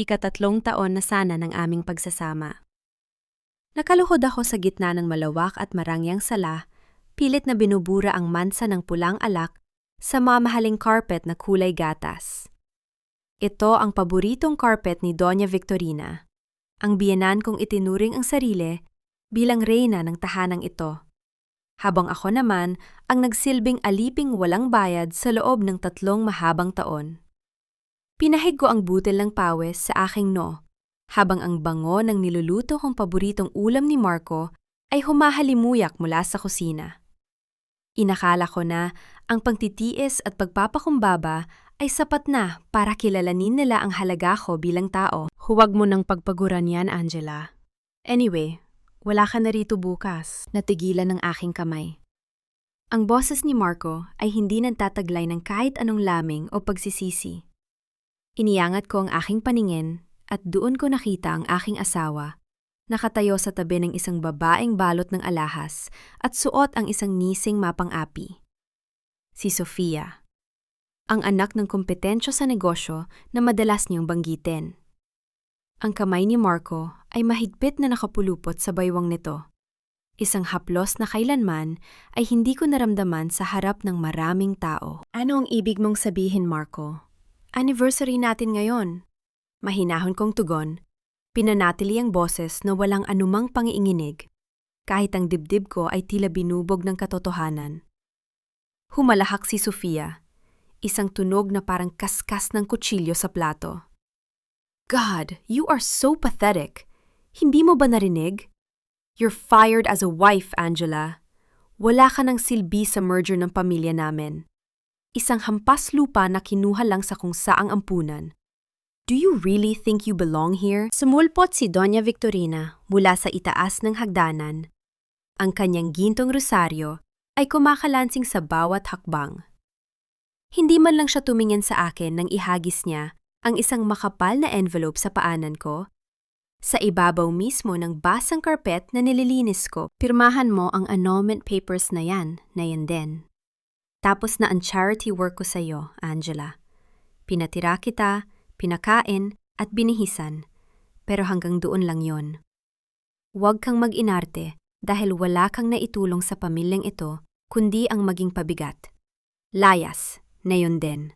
ika-3 taon na sana ng aming pagsasama. Nakaluhod ako sa gitna ng malawak at marangyang sala, pilit na binubura ang mansa ng pulang alak sa mamahaling carpet na kulay gatas. Ito ang paboritong carpet ni Doña Victorina. Ang biyenan kong itinuring ang sarili bilang reyna ng tahanang ito. Habang ako naman ang nagsilbing aliping walang bayad sa loob ng 3 mahabang taon. Pinahig ko ang butil ng pawis sa aking noo, habang ang bango ng niluluto kong paboritong ulam ni Marco ay humahalimuyak mula sa kusina. Inakala ko na ang pagtitiis at pagpapakumbaba ay sapat na para kilalanin nila ang halaga ko bilang tao. Huwag mo nang pagpaguran yan, Angela. Anyway, wala ka na rito bukas. Natigilan ng aking kamay. Ang boses ni Marco ay hindi nagtataglay ng kahit anong laming o pagsisisi. Iniangat ko ang aking paningin at doon ko nakita ang aking asawa, nakatayo sa tabi ng isang babaeng balot ng alahas at suot ang isang nising mapang-api. Si Sofia, ang anak ng kompetensya sa negosyo na madalas niyang banggitin. Ang kamay ni Marco ay mahigpit na nakapulupot sa baywang nito. Isang haplos na kailanman ay hindi ko naramdaman sa harap ng maraming tao. Ano ang ibig mong sabihin, Marco? Anniversary natin ngayon. Mahinahon kong tugon, pinanatili ang boses na walang anumang pangiinginig, kahit ang dibdib ko ay tila binubog ng katotohanan. Humalahak si Sofia, isang tunog na parang kaskas ng kutsilyo sa plato. God, you are so pathetic. Hindi mo ba narinig? You're fired as a wife, Angela. Wala ka ng silbi sa merger ng pamilya namin. Isang hampas lupa na kinuha lang sa kung saang ampunan. Do you really think you belong here? Sumulpot si Doña Victorina mula sa itaas ng hagdanan. Ang kanyang gintong rosaryo ay kumakalansing sa bawat hakbang. Hindi man lang siya tumingin sa akin nang ihagis niya ang isang makapal na envelope sa paanan ko. Sa ibabaw mismo ng basang karpet na nililinis ko, pirmahan mo ang annulment papers na yan din. Tapos na ang charity work ko sa iyo, Angela. Pinatira kita, pinakain at binihisan, pero hanggang doon lang yon. Huwag kang mag-inarte dahil wala kang naitulong sa pamilyang ito kundi ang maging pabigat. Layas, na yun din.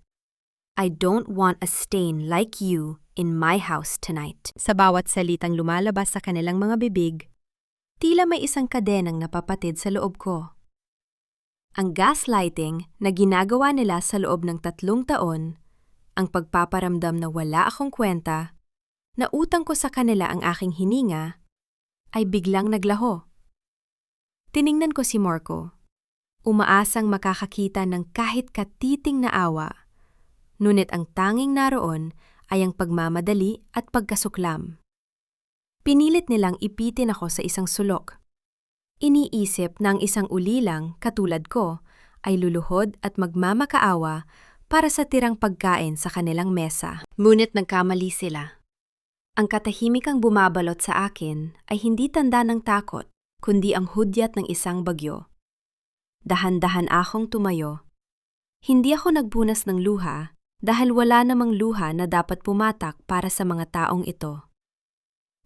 I don't want a stain like you in my house tonight. Sa bawat salitang lumalabas sa kanilang mga bibig, tila may isang kadenang napapatid sa loob ko. Ang gaslighting na ginagawa nila sa loob ng 3 taon, ang pagpaparamdam na wala akong kwenta, na utang ko sa kanila ang aking hininga, ay biglang naglaho. Tiningnan ko si Marco, umaasang makakakita ng kahit katiting na awa. Ngunit ang tanging naroon ay ang pagmamadali at pagkasuklam. Pinilit nilang ipitin ako sa isang sulok. Iniisip na ang isang ulilang katulad ko ay luluhod at magmamakaawa para sa tirang pagkain sa kanilang mesa. Ngunit nagkamali sila. Ang katahimikang bumabalot sa akin ay hindi tanda ng takot, kundi ang hudyat ng isang bagyo. Dahan-dahan akong tumayo. Hindi ako nagbunas ng luha dahil wala namang luha na dapat pumatak para sa mga taong ito.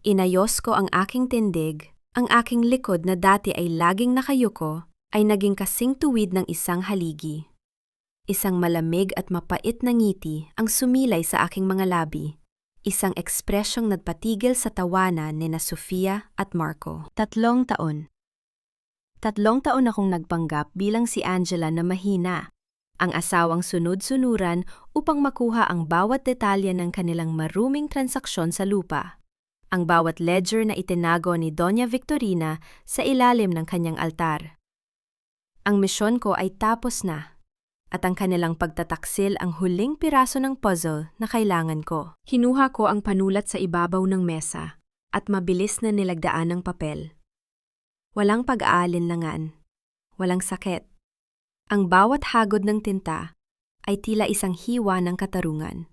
Inayos ko ang aking tindig, ang aking likod na dati ay laging nakayuko ay naging kasing tuwid ng isang haligi. Isang malamig at mapait na ngiti ang sumilay sa aking mga labi, isang ekspresyong nagpatigil sa tawanan ni na Sofia at Marco. 3 taon. 3 taon akong nagpanggap bilang si Angela na mahina, ang asawang sunod-sunuran upang makuha ang bawat detalye ng kanilang maruming transaksyon sa lupa, ang bawat ledger na itinago ni Doña Victorina sa ilalim ng kanyang altar. Ang misyon ko ay tapos na, at ang kanilang pagtataksil ang huling piraso ng puzzle na kailangan ko. Kinuha ko ang panulat sa ibabaw ng mesa at mabilis na nilagdaan ng papel. Walang pag-aalinlangan, walang sakit. Ang bawat hagod ng tinta ay tila isang hiwa ng katarungan.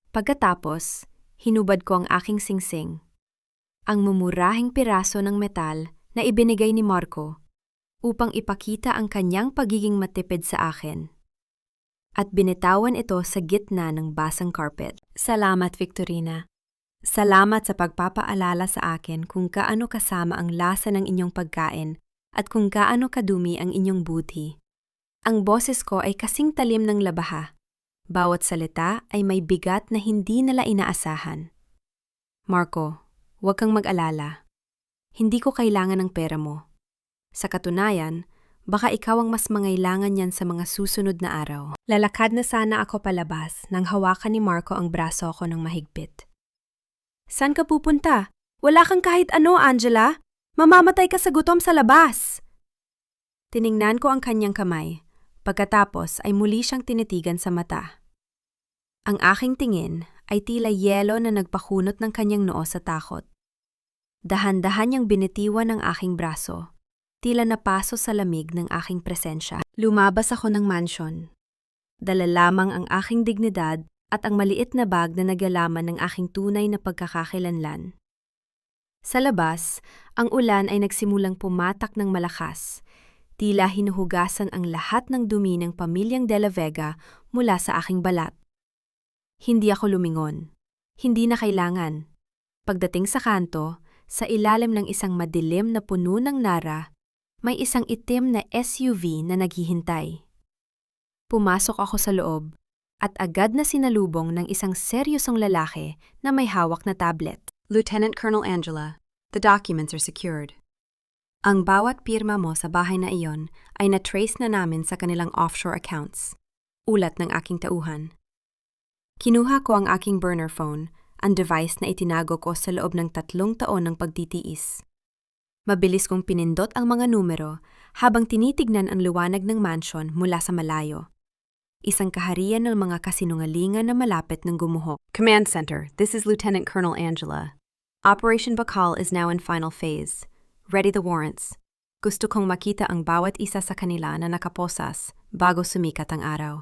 Pagkatapos, hinubad ko ang aking singsing, ang mumurahing piraso ng metal na ibinigay ni Marco upang ipakita ang kanyang pagiging matipid sa akin. at binitawan ito sa gitna ng basang carpet. Salamat, Victorina. Salamat sa pagpapaalala sa akin kung kaano kasama ang lasa ng inyong pagkain at kung kaano kadumi ang inyong buti. Ang boses ko ay kasing talim ng labaha. Bawat salita ay may bigat na hindi nila inaasahan. Marco, huwag kang mag-alala. Hindi ko kailangan ng pera mo. Sa katunayan, baka ikaw ang mas mangailangan yan sa mga susunod na araw. Lalakad na sana ako palabas nang hawakan ni Marco ang braso ko ng mahigpit. Saan ka pupunta? Wala kang kahit ano, Angela. Mamamatay ka sa gutom sa labas. Tiningnan ko ang kanyang kamay. Pagkatapos ay muli siyang tinitigan sa mata. Ang aking tingin ay tila yelo na nagpakunot ng kanyang noo sa takot. Dahan-dahan niyang binitiwan ang aking braso. Tila napaso sa lamig ng aking presensya. Lumabas ako ng mansion. Dala lamang ang aking dignidad at ang maliit na bag na naglalaman ng aking tunay na pagkakakilanlan. Sa labas, ang ulan ay nagsimulang pumatak ng malakas. Tila hinuhugasan ang lahat ng dumi ng pamilyang De La Vega mula sa aking balat. Hindi ako lumingon. Hindi na kailangan. Pagdating sa kanto, sa ilalim ng isang madilim na puno ng nara, may isang itim na SUV na naghihintay. Pumasok ako sa loob at agad na sinalubong ng isang seryosong lalaki na may hawak na tablet. Lieutenant Colonel Angela, the documents are secured. Ang bawat pirma mo sa bahay na iyon ay na-trace na namin sa kanilang offshore accounts. Ulat ng aking tauhan. Kinuha ko ang aking burner phone, ang device na itinago ko sa loob ng 3 taon ng pagtitiis. Mabilis kong pinindot ang mga numero habang tinitignan ang liwanag ng mansion mula sa malayo. Isang kaharian ng mga kasinungalingan na malapit ng gumuho. Command Center, this is Lieutenant Colonel Angela. Operation Bacal is now in final phase. Ready the warrants. Gusto kong makita ang bawat isa sa kanila na nakaposas bago sumikat ang araw.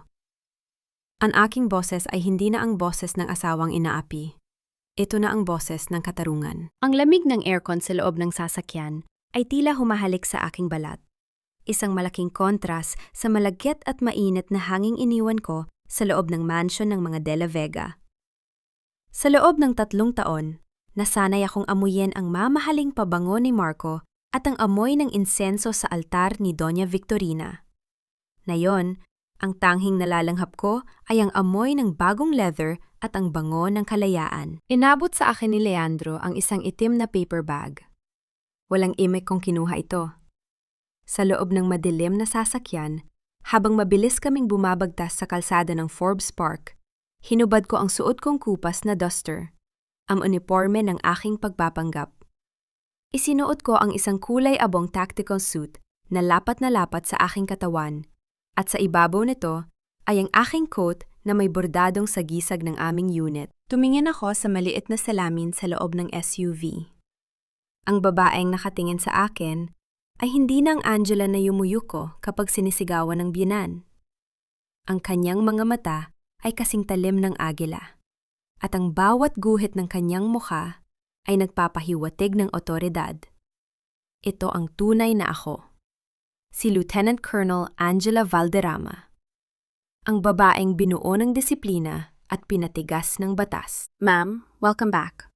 Ang aking boses ay hindi na ang boses ng asawang inaapi. Ito na ang boses ng katarungan. Ang lamig ng aircon sa loob ng sasakyan ay tila humahalik sa aking balat. Isang malaking kontras sa malagkit at mainit na hanging iniwan ko sa loob ng mansion ng mga De La Vega. Sa loob ng 3 taon, nasanay akong amuyin ang mamahaling pabango ni Marco at ang amoy ng insenso sa altar ni Doña Victorina. Ngayon, ang tanghing nalalanghap ko ay ang amoy ng bagong leather at ang bango ng kalayaan. Inabot sa akin ni Leandro ang isang itim na paper bag. Walang imik kong kinuha ito. Sa loob ng madilim na sasakyan, habang mabilis kaming bumabagtas sa kalsada ng Forbes Park, hinubad ko ang suot kong kupas na duster, ang uniforme ng aking pagpapanggap. Isinuot ko ang isang kulay abong tactical suit na lapat sa aking katawan, at sa ibabaw nito ay ang aking coat na may bordadong sagisag ng aming unit. Tumingin ako sa maliit na salamin sa loob ng SUV. Ang babaeng nakatingin sa akin ay hindi na ang Angela na yumuyuko kapag sinisigawan ng biyenan. Ang kanyang mga mata ay kasing talim ng agila, at ang bawat guhit ng kanyang mukha ay nagpapahiwatig ng otoridad. Ito ang tunay na ako. Si Lieutenant Colonel Angela Valderrama. Ang babaeng binuo ng disiplina at pinatigas ng batas. Ma'am, welcome back.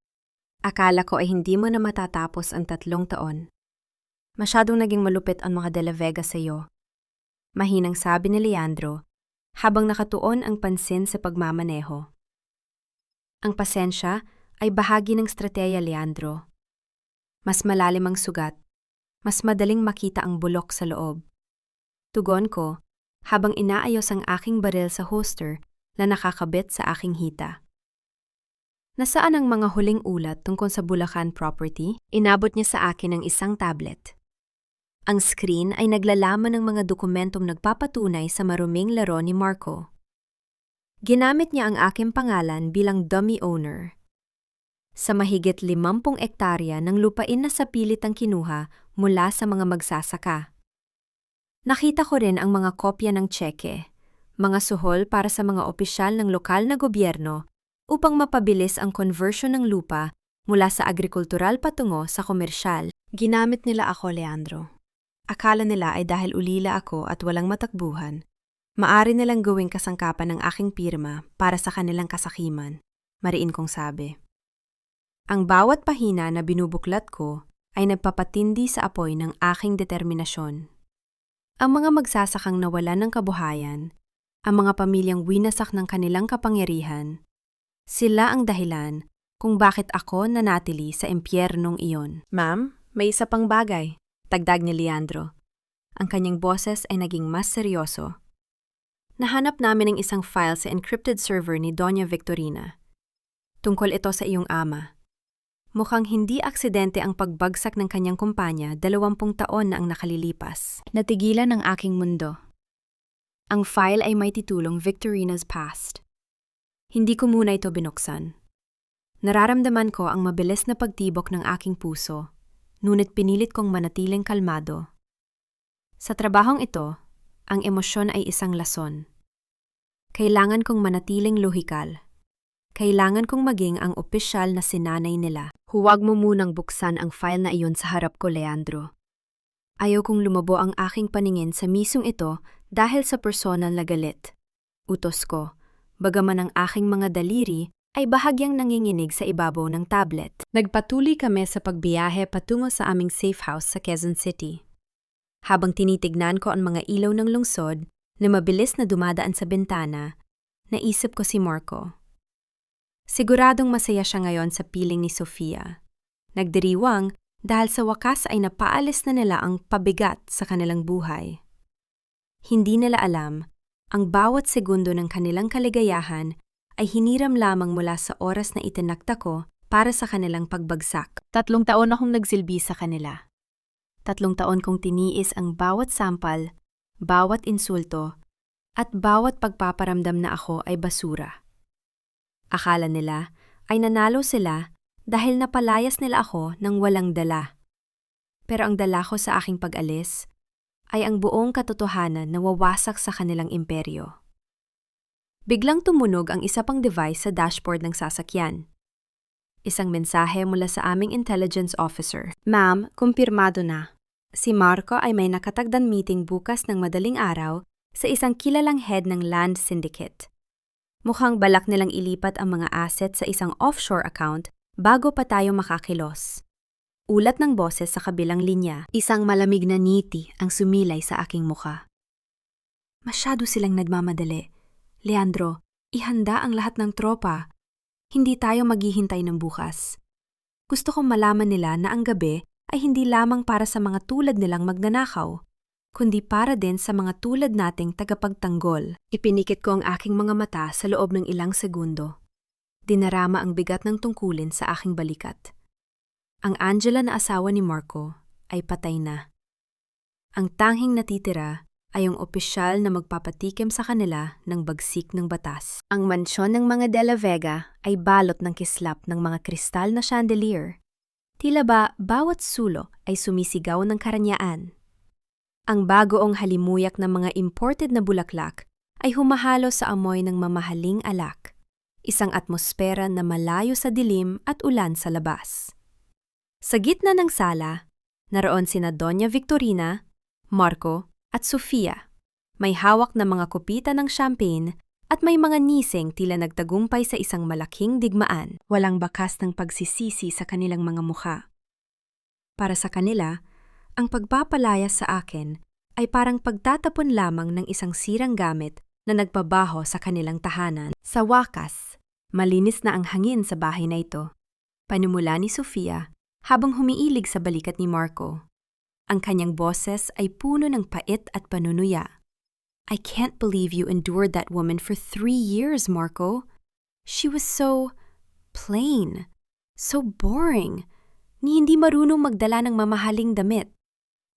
Akala ko ay hindi mo na matatapos ang 3 taon. Masyadong naging malupit ang mga De La Vega sa iyo. Mahinang sabi ni Leandro habang nakatuon ang pansin sa pagmamaneho. Ang pasensya ay bahagi ng strateya, Leandro. Mas malalim ang sugat, mas madaling makita ang bulok sa loob. Tugon ko habang inaayos ang aking baril sa holster na nakakabit sa aking hita. Nasaan ang mga huling ulat tungkol sa Bulacan property? Inabot niya sa akin ang isang tablet. Ang screen ay naglalaman ng mga dokumentong nagpapatunay sa maruming laro ni Marco. Ginamit niya ang aking pangalan bilang dummy owner. Sa mahigit 50 ektarya ng lupain na sa pilit ang kinuha mula sa mga magsasaka. Nakita ko rin ang mga kopya ng tseke, mga suhol para sa mga opisyal ng lokal na gobyerno upang mapabilis ang conversion ng lupa mula sa agrikultural patungo sa komersyal. Ginamit nila ako, Leandro. Akala nila ay dahil ulila ako at walang matakbuhan, Maari nilang gawing kasangkapan ng aking pirma para sa kanilang kasakiman, mariin kong sabi. Ang bawat pahina na binubuklat ko ay nagpapatindi sa apoy ng aking determinasyon. Ang mga magsasakang nawalan ng kabuhayan, ang mga pamilyang winasak ng kanilang kapangyarihan, sila ang dahilan kung bakit ako nanatili sa impyernong iyon. Ma'am, may isa pang bagay, dagdag ni Leandro. Ang kanyang boses ay naging mas seryoso. Nahanap namin ang isang file sa encrypted server ni Doña Victorina. Tungkol ito sa iyong ama. Mukhang hindi aksidente ang pagbagsak ng kanyang kumpanya 20 taon na ang nakalilipas. Natigilan ang aking mundo. Ang file ay may titulong Victorina's Past. Hindi ko muna ito binuksan. Nararamdaman ko ang mabilis na pagtibok ng aking puso, ngunit pinilit kong manatiling kalmado. Sa trabahong ito, ang emosyon ay isang lason. Kailangan kong manatiling lohikal. Kailangan kong maging ang opisyal na sinanay nila. Huwag mo munang buksan ang file na iyon sa harap ko, Leandro. Ayaw kong lumabo ang aking paningin sa misong ito dahil sa personal na galit. Utos ko, bagaman ang aking mga daliri ay bahagyang nanginginig sa ibabaw ng tablet. Nagpatuloy kami sa pagbiyahe patungo sa aming safe house sa Quezon City. Habang tinitignan ko ang mga ilaw ng lungsod na mabilis na dumadaan sa bintana, naisip ko si Marco. Siguradong masaya siya ngayon sa piling ni Sofia. Nagdiriwang dahil sa wakas ay napaalis na nila ang pabigat sa kanilang buhay. Hindi nila alam, ang bawat segundo ng kanilang kaligayahan ay hiniram lamang mula sa oras na itinakda ko para sa kanilang pagbagsak. 3 taon akong nagsilbi sa kanila. 3 taon kong tiniis ang bawat sampal, bawat insulto, at bawat pagpaparamdam na ako ay basura. Akala nila ay nanalo sila dahil napalayas nila ako ng walang dala. Pero ang dala ko sa aking pag-alis ay ang buong katotohanan na wawasak sa kanilang imperyo. Biglang tumunog ang isa pang device sa dashboard ng sasakyan. Isang mensahe mula sa aming intelligence officer. Ma'am, kumpirmado na. Si Marco ay may nakatagdang meeting bukas ng madaling araw sa isang kilalang head ng land syndicate. Mukhang balak nilang ilipat ang mga asset sa isang offshore account bago pa tayo makakilos. Ulat ng boses sa kabilang linya, isang malamig na ngiti ang sumilay sa aking muka. Masyado silang nagmamadali. Leandro, ihanda ang lahat ng tropa. Hindi tayo maghihintay ng bukas. Gusto kong malaman nila na ang gabi ay hindi lamang para sa mga tulad nilang magnanakaw, kundi para din sa mga tulad nating tagapagtanggol. Ipinikit ko ang aking mga mata sa loob ng ilang segundo. Dinarama ang bigat ng tungkulin sa aking balikat. Ang Angela na asawa ni Marco ay patay na. Ang tanging natitira ay ang opisyal na magpapatikim sa kanila ng bagsik ng batas. Ang mansyon ng mga De La Vega ay balot ng kislap ng mga kristal na chandelier. Tila ba bawat sulok ay sumisigaw ng karanyaan. Ang bagoong halimuyak ng mga imported na bulaklak ay humahalo sa amoy ng mamahaling alak, isang atmosfera na malayo sa dilim at ulan sa labas. Sa gitna ng sala, naroon sina Doña Victorina, Marco at Sofia. May hawak na mga kupita ng champagne at may mga nising tila nagtagumpay sa isang malaking digmaan. Walang bakas ng pagsisisi sa kanilang mga mukha. Para sa kanila, ang pagpapalayas sa akin ay parang pagtatapon lamang ng isang sirang gamit na nagbabaho sa kanilang tahanan. Sa wakas, malinis na ang hangin sa bahay na ito. Panimula ni Sofia habang humiilig sa balikat ni Marco. Ang kanyang boses ay puno ng pait at panunuya. I can't believe you endured that woman for 3 years, Marco. She was so plain, so boring, ni hindi marunong magdala ng mamahaling damit.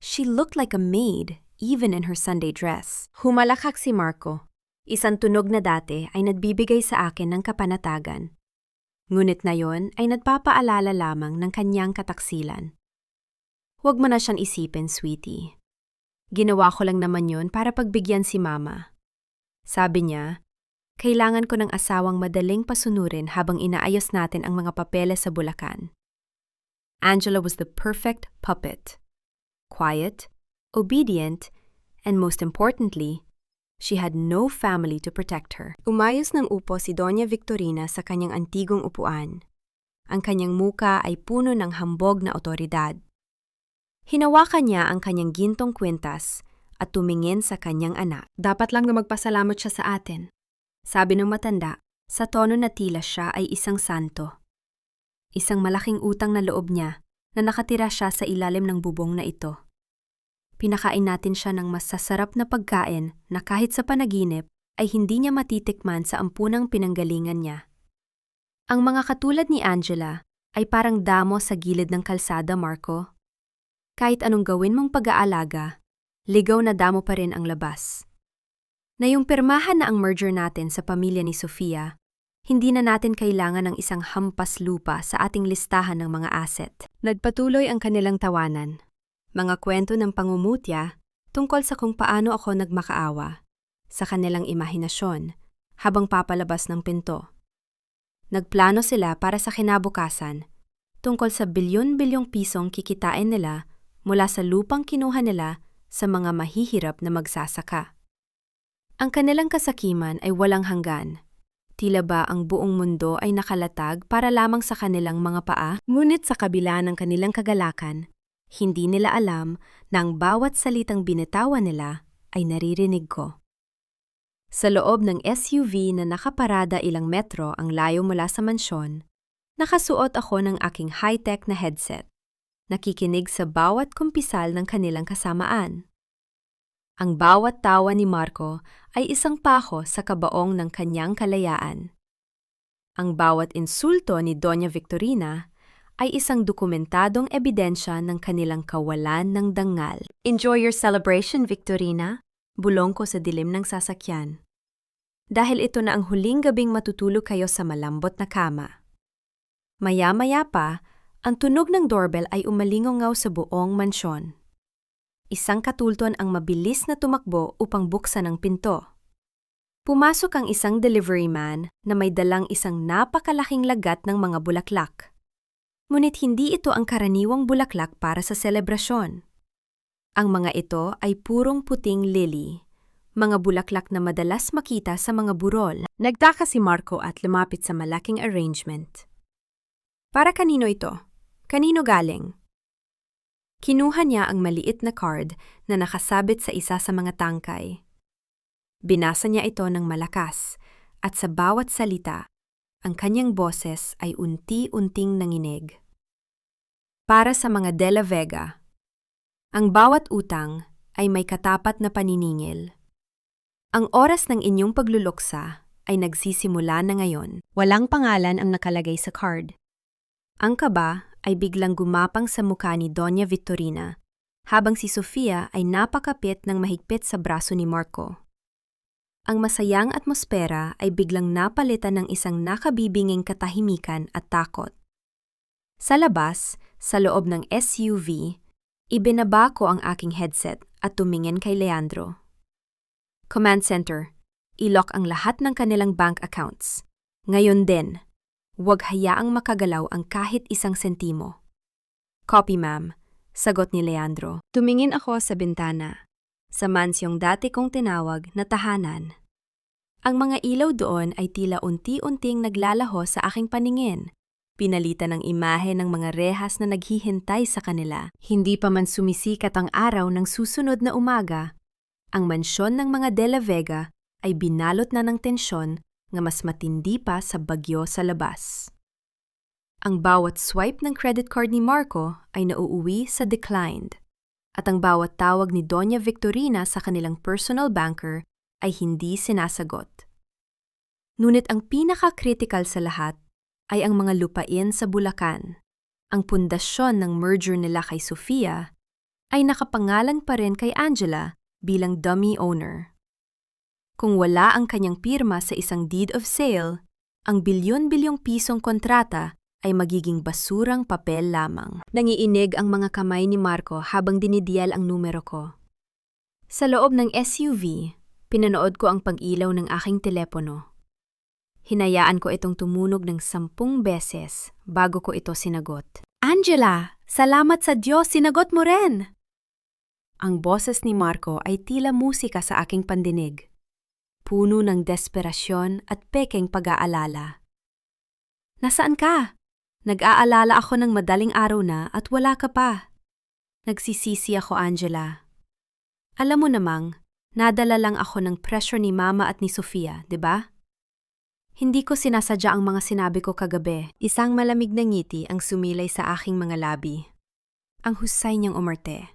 She looked like a maid, even in her Sunday dress. Humalakak si Marco. Isang tunog na dati ay nagbibigay sa akin ng kapanatagan. Ngunit na yon ay nagpapaalala lamang ng kanyang kataksilan. Huwag mo na siyang isipin, sweetie. Ginawa ko lang naman yon para pagbigyan si Mama. Sabi niya, kailangan ko ng asawang madaling pasunurin habang inaayos natin ang mga papeles sa Bulacan. Angela was the perfect puppet. Quiet, obedient, and most importantly, She had no family to protect her. Umayos ng upo si Doña Victorina sa kanyang antigong upuan. Ang kanyang muka ay puno ng hambog na otoridad. Hinawakan niya ang kanyang gintong kwintas at tumingin sa kanyang anak. Dapat lang na magpasalamat siya sa atin, sabi ng matanda, sa tono na tila siya ay isang santo. Isang malaking utang na loob niya na nakatira siya sa ilalim ng bubong na ito. Pinakain natin siya ng masasarap na pagkain na kahit sa panaginip ay hindi niya matitikman sa ampunang pinanggalingan niya. Ang mga katulad ni Angela ay parang damo sa gilid ng kalsada, Marco. Kahit anong gawin mong pag-aalaga, ligaw na damo pa rin ang labas. Nayumpirmahan na ang merger natin sa pamilya ni Sofia, hindi na natin kailangan ng isang hampas lupa sa ating listahan ng mga asset. Nagpatuloy ang kanilang tawanan. Mga kwento ng pangumutya tungkol sa kung paano ako nagmakaawa sa kanilang imahinasyon habang papalabas ng pinto. Nagplano sila para sa kinabukasan tungkol sa bilyon-bilyong pisong kikitain nila mula sa lupang kinuha nila sa mga mahihirap na magsasaka. Ang kanilang kasakiman ay walang hanggan. Tila ba ang buong mundo ay nakalatag para lamang sa kanilang mga paa? Ngunit sa kabila ng kanilang kagalakan, hindi nila alam na ang bawat salitang binitawan nila ay naririnig ko. Sa loob ng SUV na nakaparada ilang metro ang layo mula sa mansyon, nakasuot ako ng aking high-tech na headset, nakikinig sa bawat kumpisal ng kanilang kasamaan. Ang bawat tawa ni Marco ay isang pako sa kabaong ng kanyang kalayaan. Ang bawat insulto ni Doña Victorina ay isang dokumentadong ebidensya ng kanilang kawalan ng dangal. Enjoy your celebration, Victorina, bulong ko sa dilim ng sasakyan. Dahil ito na ang huling gabing matutulog kayo sa malambot na kama. Maya-maya pa, ang tunog ng doorbell ay umalingongaw sa buong mansyon. Isang katulton ang mabilis na tumakbo upang buksan ang pinto. Pumasok ang isang delivery man na may dalang isang napakalaking lagat ng mga bulaklak. Ngunit hindi ito ang karaniwang bulaklak para sa selebrasyon. Ang mga ito ay purong puting lily, mga bulaklak na madalas makita sa mga burol. Nagtaka si Marco at lumapit sa malaking arrangement. Para kanino ito? Kanino galing? Kinuha niya ang maliit na card na nakasabit sa isa sa mga tangkay. Binasa niya ito ng malakas at sa bawat salita, ang kanyang boses ay unti-unting nanginig. Para sa mga De La Vega, ang bawat utang ay may katapat na paniningil. Ang oras ng inyong pagluluksa ay nagsisimula na ngayon. Walang pangalan ang nakalagay sa card. Ang kaba ay biglang gumapang sa mukha ni Doña Victorina, habang si Sofia ay napakapit ng mahigpit sa braso ni Marco. Ang masayang atmosfera ay biglang napalitan ng isang nakabibinging katahimikan at takot. Sa labas, sa loob ng SUV, ibinaba ko ang aking headset at tumingin kay Leandro. Command Center, i-lock ang lahat ng kanilang bank accounts. Ngayon din, huwag hayaang makagalaw ang kahit isang sentimo. Copy, ma'am, sagot ni Leandro. Tumingin ako sa bintana, sa mansyong dati kong tinawag na tahanan. Ang mga ilaw doon ay tila unti-unting naglalaho sa aking paningin. Pinalitan ng imahe ng mga rehas na naghihintay sa kanila. Hindi pa man sumisikat ang araw ng susunod na umaga, ang mansyon ng mga De La Vega ay binalot na ng tensyon nga mas matindi pa sa bagyo sa labas. Ang bawat swipe ng credit card ni Marco ay nauuwi sa declined, at ang bawat tawag ni Doña Victorina sa kanilang personal banker ay hindi sinasagot. Ngunit ang pinaka-critical sa lahat ay ang mga lupain sa Bulacan. Ang pundasyon ng merger nila kay Sofia ay nakapangalan pa rin kay Angela bilang dummy owner. Kung wala ang kanyang pirma sa isang deed of sale, ang bilyon-bilyong pisong kontrata ay magiging basurang papel lamang. Nangiinig ang mga kamay ni Marco habang dinidiyal ang numero ko. Sa loob ng SUV, pinanood ko ang pag-ilaw ng aking telepono. Hinayaan ko itong tumunog ng 10 beses bago ko ito sinagot. Angela, salamat sa Diyos, sinagot mo rin! Ang boses ni Marco ay tila musika sa aking pandinig. puno ng desperasyon at pekeng pag-aalala. Nasaan ka? Nag-aalala ako ng madaling araw na at wala ka pa. Nagsisisi ako, Angela. Alam mo namang, nadala lang ako ng pressure ni Mama at ni Sofia, di ba? Hindi ko sinasadya ang mga sinabi ko kagabi. Isang malamig na ngiti ang sumilay sa aking mga labi. Ang husay niyang umarte.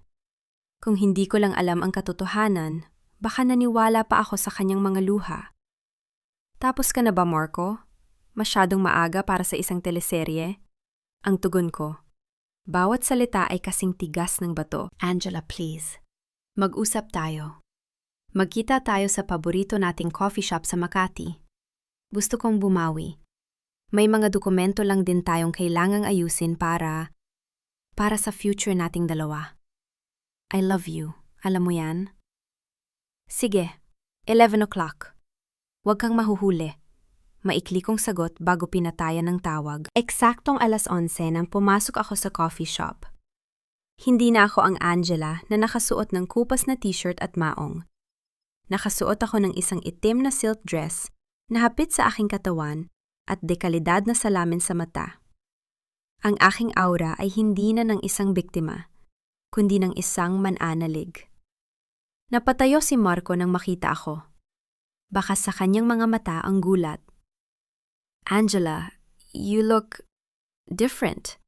Kung hindi ko lang alam ang katotohanan, baka naniwala pa ako sa kanyang mga luha. Tapos ka na ba, Marco? Masyadong maaga para sa isang teleserye? Ang tugon ko, bawat salita ay kasing tigas ng bato. Angela, please. Mag-usap tayo. Magkita tayo sa paborito nating coffee shop sa Makati. Gusto kong bumawi. May mga dokumento lang din tayong kailangang ayusin para sa future nating dalawa. I love you. Alam mo yan? Sige, 11 o'clock. Huwag kang mahuhuli. Maikli kong sagot bago pinatayan ng tawag. Eksaktong 11:11 nang pumasok ako sa coffee shop. Hindi na ako ang Angela na nakasuot ng kupas na t-shirt at maong. Nakasuot ako ng isang itim na silk dress na hapit sa aking katawan at dekalidad na salamin sa mata. Ang aking aura ay hindi na ng isang biktima, kundi ng isang mananalig. Napatayo si Marco nang makita ako. Baka sa kanyang mga mata ang gulat. Angela, you look different.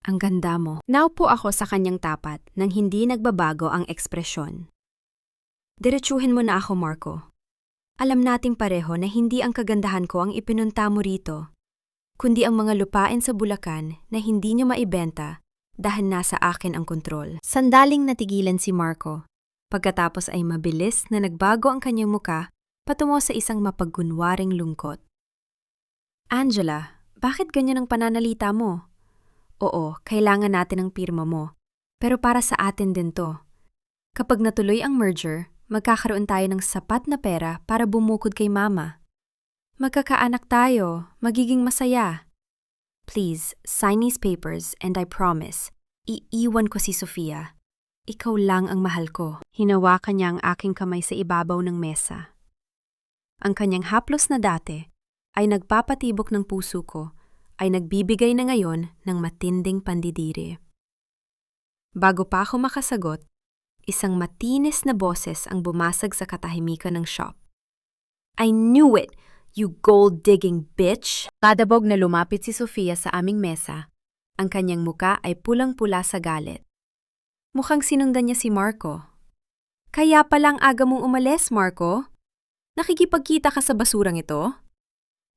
Ang ganda mo. Naupo ako sa kanyang tapat nang hindi nagbabago ang ekspresyon. Diretsuhin mo na ako, Marco. Alam nating pareho na hindi ang kagandahan ko ang ipinunta mo rito, kundi ang mga lupain sa Bulacan na hindi niyo maibenta dahil nasa akin ang kontrol. Sandaling natigilan si Marco. Pagkatapos ay mabilis na nagbago ang kanyang muka patungo sa isang mapagkunwaring lungkot. Angela, bakit ganyan ang pananalita mo? Oo, kailangan natin ang pirma mo. Pero para sa atin din to. Kapag natuloy ang merger, magkakaroon tayo ng sapat na pera para bumukod kay Mama. Magkakaanak tayo, magiging masaya. Please, sign these papers and I promise, iiwan ko si Sofia. Ikaw lang ang mahal ko. Hinawakan niya ang aking kamay sa ibabaw ng mesa. Ang kanyang haplos na dati ay nagpapatibok ng puso ko, ay nagbibigay na ngayon ng matinding pandidiri. Bago pa ako makasagot, isang matinis na boses ang bumasag sa katahimikan ng shop. I knew it, you gold-digging bitch! Kadabog na lumapit si Sofia sa aming mesa. Ang kanyang muka ay pulang-pula sa galit. Mukhang sinundan niya si Marco. Kaya palang aga mong umalis, Marco? Nakikipagkita ka sa basurang ito?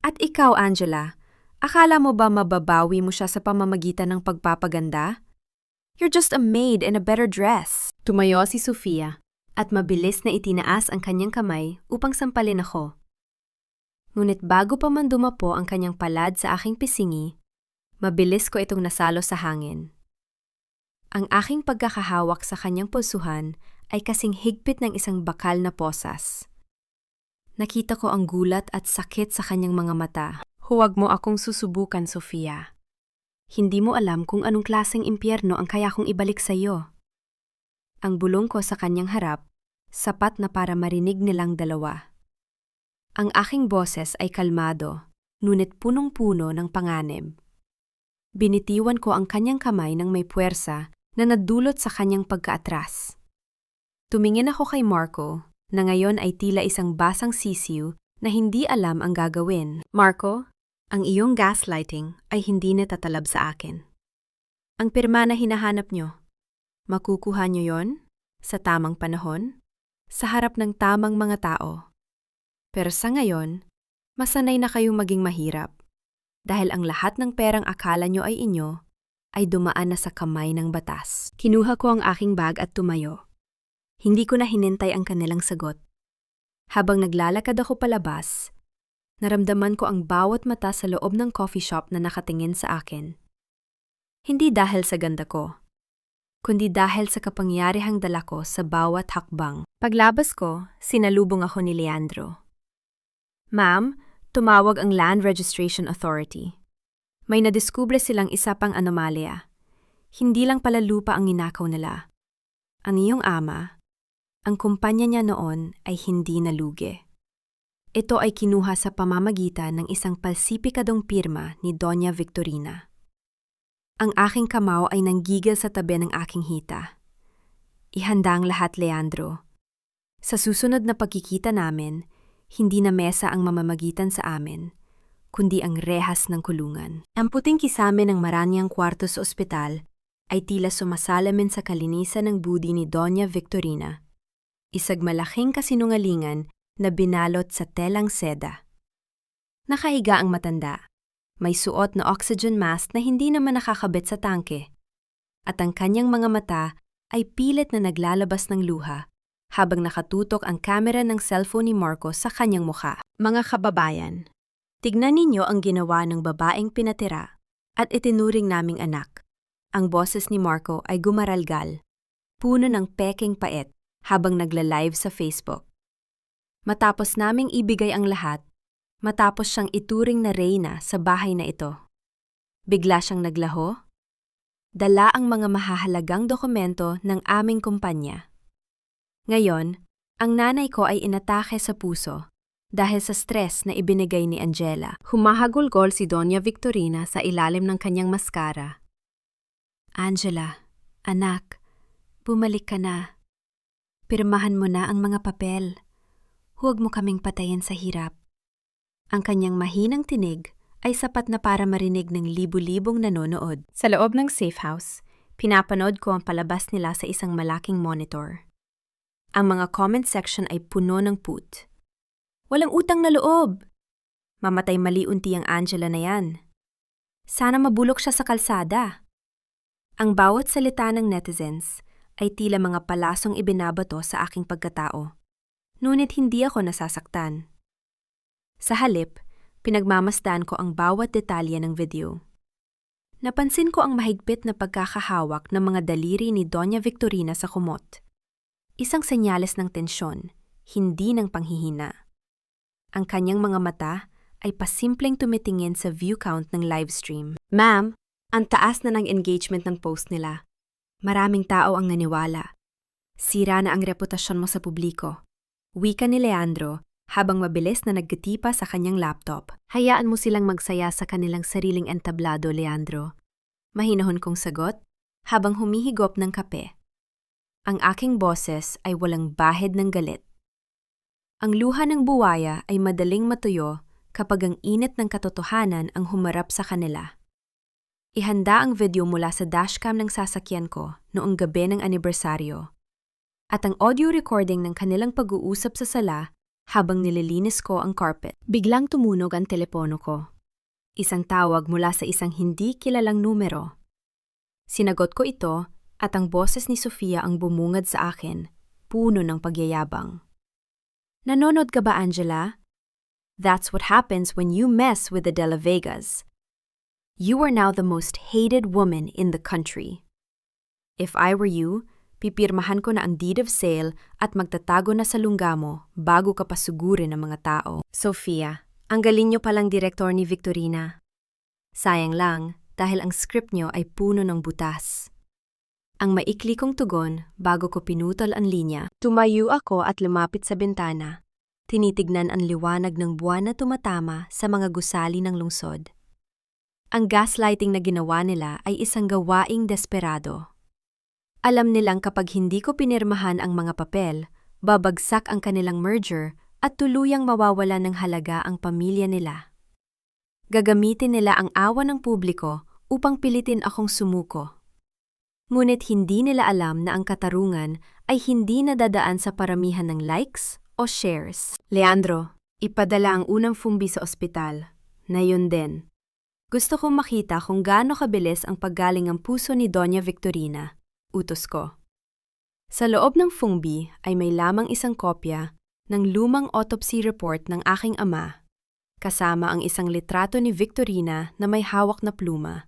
At ikaw, Angela, akala mo ba mababawi mo siya sa pamamagitan ng pagpapaganda? You're just a maid in a better dress. Tumayo si Sofia at mabilis na itinaas ang kanyang kamay upang sampalin ako. Ngunit bago pa man dumapo ang kanyang palad sa aking pisingi, mabilis ko itong nasalo sa hangin. Ang aking pagkakahawak sa kanyang pusuhan ay kasing higpit ng isang bakal na posas. Nakita ko ang gulat at sakit sa kanyang mga mata. Huwag mo akong susubukan, Sofia. Hindi mo alam kung anong klaseng impyerno ang kaya kong ibalik sa iyo. Ang bulong ko sa kanyang harap, sapat na para marinig nilang dalawa. Ang aking boses ay kalmado, ngunit punong-puno ng panganib. Binitiwan ko ang kanyang kamay ng may puwersa na nadulot sa kanyang pagkaatras. Tumingin ako kay Marco, na ngayon ay tila isang basang sisiw na hindi alam ang gagawin. Marco, ang iyong gaslighting ay hindi natatalab sa akin. Ang pirma na hinahanap nyo, makukuha nyo yon sa tamang panahon, sa harap ng tamang mga tao. Pero sa ngayon, masanay na kayong maging mahirap dahil ang lahat ng perang akala nyo ay inyo ay dumaan na sa kamay ng batas. Kinuha ko ang aking bag at tumayo. Hindi ko na hinintay ang kanilang sagot. Habang naglalakad ako palabas, naramdaman ko ang bawat mata sa loob ng coffee shop na nakatingin sa akin. Hindi dahil sa ganda ko, kundi dahil sa kapangyarihang dala ko sa bawat hakbang. Paglabas ko, sinalubong ako ni Leandro. Ma'am, tumawag ang Land Registration Authority. May nadiskubre silang isa pang anomalya. Hindi lang pala lupa ang ninakaw nila. Ang iyong ama, ang kumpanya niya noon ay hindi nalugi. Ito ay kinuha sa pamamagitan ng isang palsipikadong pirma ni Doña Victorina. Ang aking kamao ay nanggigil sa tabi ng aking hita. Ihanda ang lahat, Leandro. Sa susunod na pagkikita namin, hindi na mesa ang mamamagitan sa amin, kundi ang rehas ng kulungan. Ang puting kisame ng maranyang kwarto sa ospital ay tila sumasalamin sa kalinisan ng budi ni Doña Victorina. Isang malaking kasinungalingan na binalot sa telang seda. Nakahiga ang matanda. May suot na oxygen mask na hindi naman nakakabit sa tangke. At ang kanyang mga mata ay pilit na naglalabas ng luha habang nakatutok ang kamera ng cellphone ni Marco sa kanyang mukha. Mga kababayan, tignan ninyo ang ginawa ng babaeng pinatira at itinuring naming anak. Ang boses ni Marco ay gumaralgal, puno ng peking pait habang nagla-live sa Facebook. Matapos naming ibigay ang lahat, matapos siyang ituring na reyna sa bahay na ito, bigla siyang naglaho. Dala ang mga mahahalagang dokumento ng aming kumpanya. Ngayon, ang nanay ko ay inatake sa puso dahil sa stress na ibinigay ni Angela. Humahagulgol si Doña Victorina sa ilalim ng kanyang maskara. Angela, anak, bumalik ka na. Pirmahan mo na ang mga papel. Huwag mo kaming patayin sa hirap. Ang kanyang mahinang tinig ay sapat na para marinig ng libu-libong nanonood. Sa loob ng safe house, pinapanood ko ang palabas nila sa isang malaking monitor. Ang mga comment section ay puno ng put. Walang utang na loob! Mamatay mali-unti ang Angela na yan. Sana mabulok siya sa kalsada. Ang bawat salita ng netizens ay tila mga palasong ibinabato sa aking pagkatao. Ngunit hindi ako nasasaktan. Sa halip, pinagmamasdan ko ang bawat detalye ng video. Napansin ko ang mahigpit na pagkakahawak ng mga daliri ni Doña Victorina sa kumot. Isang senyales ng tensyon, hindi ng panghihina. Ang kanyang mga mata ay pasimpleng tumitingin sa view count ng livestream. Ma'am, ang taas na ng engagement ng post nila. Maraming tao ang naniwala. Sira na ang reputasyon mo sa publiko. Wika ni Leandro habang mabilis na naggatipa sa kanyang laptop. Hayaan mo silang magsaya sa kanilang sariling entablado, Leandro. Mahinahon kong sagot habang humihigop ng kape. Ang aking boses ay walang bahid ng galit. Ang luha ng buwaya ay madaling matuyo kapag ang init ng katotohanan ang humarap sa kanila. Ihanda ang video mula sa dashcam ng sasakyan ko noong gabi ng anibersaryo. At ang audio recording ng kanilang pag-uusap sa sala habang nililinis ko ang carpet. Biglang tumunog ang telepono ko. Isang tawag mula sa isang hindi kilalang numero. Sinagot ko ito at ang boses ni Sofia ang bumungad sa akin, puno ng pagyayabang. Nanonood ka ba, Angela? That's what happens when you mess with the De La Vegas. You are now the most hated woman in the country. If I were you, pipirmahan ko na ang deed of sale at magtatago na sa lungga mo bago ka pasugurin ng mga tao. Sofia, ang galing nyo palang direktor ni Victorina. Sayang lang dahil ang script nyo ay puno ng butas. Ang maikli kong tugon bago ko pinutol ang linya. Tumayo ako at lumapit sa bintana. Tinitignan ang liwanag ng buwan na tumatama sa mga gusali ng lungsod. Ang gaslighting na ginawa nila ay isang gawaing desperado. Alam nilang kapag hindi ko pinirmahan ang mga papel, babagsak ang kanilang merger at tuluyang mawawala ng halaga ang pamilya nila. Gagamitin nila ang awa ng publiko upang pilitin akong sumuko. Ngunit hindi nila alam na ang katarungan ay hindi nadadaan sa paramihan ng likes o shares. Leandro, ipadala ang unang fumbi sa ospital. Na yun din. Gusto kong makita kung gaano kabilis ang paggaling ang puso ni Doña Victorina. Utos ko. Sa loob ng fungbi ay may lamang isang kopya ng lumang autopsy report ng aking ama, kasama ang isang litrato ni Victorina na may hawak na pluma.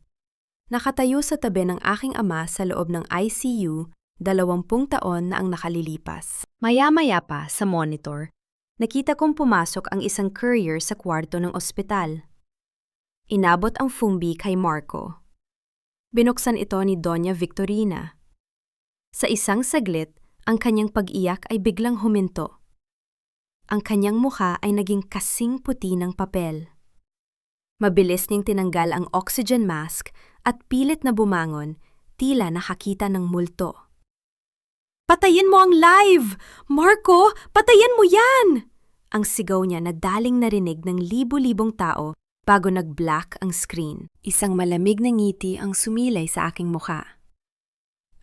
Nakatayo sa tabi ng aking ama sa loob ng ICU, 20 taon na ang nakalilipas. Maya-maya pa sa monitor, nakita kong pumasok ang isang courier sa kwarto ng ospital. Inabot ang fungbi kay Marco. Binuksan ito ni Doña Victorina. Sa isang saglit, ang kanyang pag-iyak ay biglang huminto. Ang kanyang mukha ay naging kasing puti ng papel. Mabilis niyang tinanggal ang oxygen mask at pilit na bumangon, tila nakakita ng multo. "Patayin mo ang live! Marco, patayin mo yan!" Ang sigaw niya na daling narinig ng libu-libong tao bago nag-black ang screen. Isang malamig na ngiti ang sumilay sa aking mukha.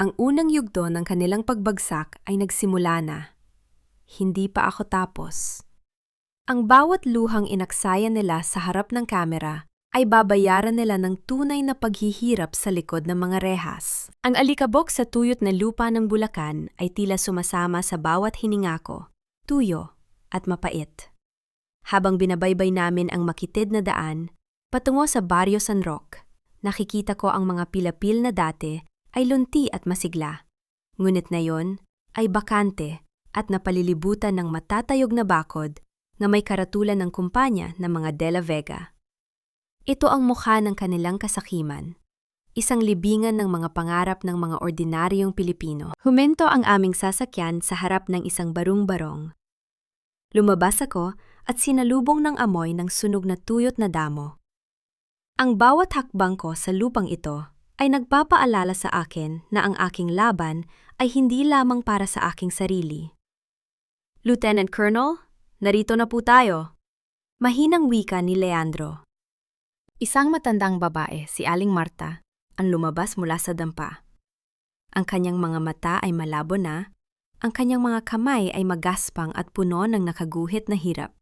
Ang unang yugto ng kanilang pagbagsak ay nagsimula na. Hindi pa ako tapos. Ang bawat luhang inaksaya nila sa harap ng kamera ay babayaran nila ng tunay na paghihirap sa likod ng mga rehas. Ang alikabok sa tuyot na lupa ng Bulacan ay tila sumasama sa bawat hininga ko, tuyo at mapait. Habang binabaybay namin ang makitid na daan, patungo sa Barrio San Roque, nakikita ko ang mga pilapil na dati ay lunti at masigla. Ngunit ngayon ay bakante at napalilibutan ng matatayog na bakod na may karatulan ng kumpanya ng mga De La Vega. Ito ang mukha ng kanilang kasakiman, isang libingan ng mga pangarap ng mga ordinaryong Pilipino. Huminto ang aming sasakyan sa harap ng isang barong-barong. Lumabas ako at sinalubong ng amoy ng sunog na tuyot na damo. Ang bawat hakbang ko sa lupang ito ay nagpapaalala sa akin na ang aking laban ay hindi lamang para sa aking sarili. "Lieutenant Colonel, narito na po tayo." Mahinang wika ni Leandro. Isang matandang babae, si Aling Marta, ang lumabas mula sa dampa. Ang kanyang mga mata ay malabo na, ang kanyang mga kamay ay magaspang at puno ng nakaguhit na hirap.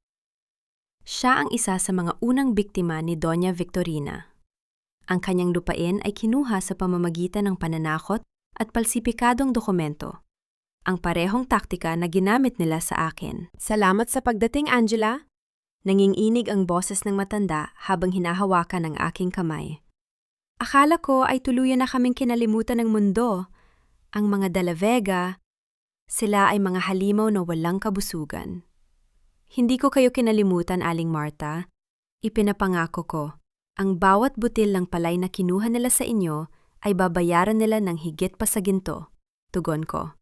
Siya ang isa sa mga unang biktima ni Doña Victorina. Ang kanyang lupain ay kinuha sa pamamagitan ng pananakot at palsipikadong dokumento. Ang parehong taktika na ginamit nila sa akin. "Salamat sa pagdating, Angela." Nanginginig ang boses ng matanda habang hinahawakan ang aking kamay. Akala ko ay tuluyan na kaming kinalimutan ng mundo. Ang mga De La Vega, sila ay mga halimaw na walang kabusugan. "Hindi ko kayo kinalimutan, Aling Marta. Ipinapangako ko, ang bawat butil ng palay na kinuha nila sa inyo ay babayaran nila ng higit pa sa ginto," tugon ko.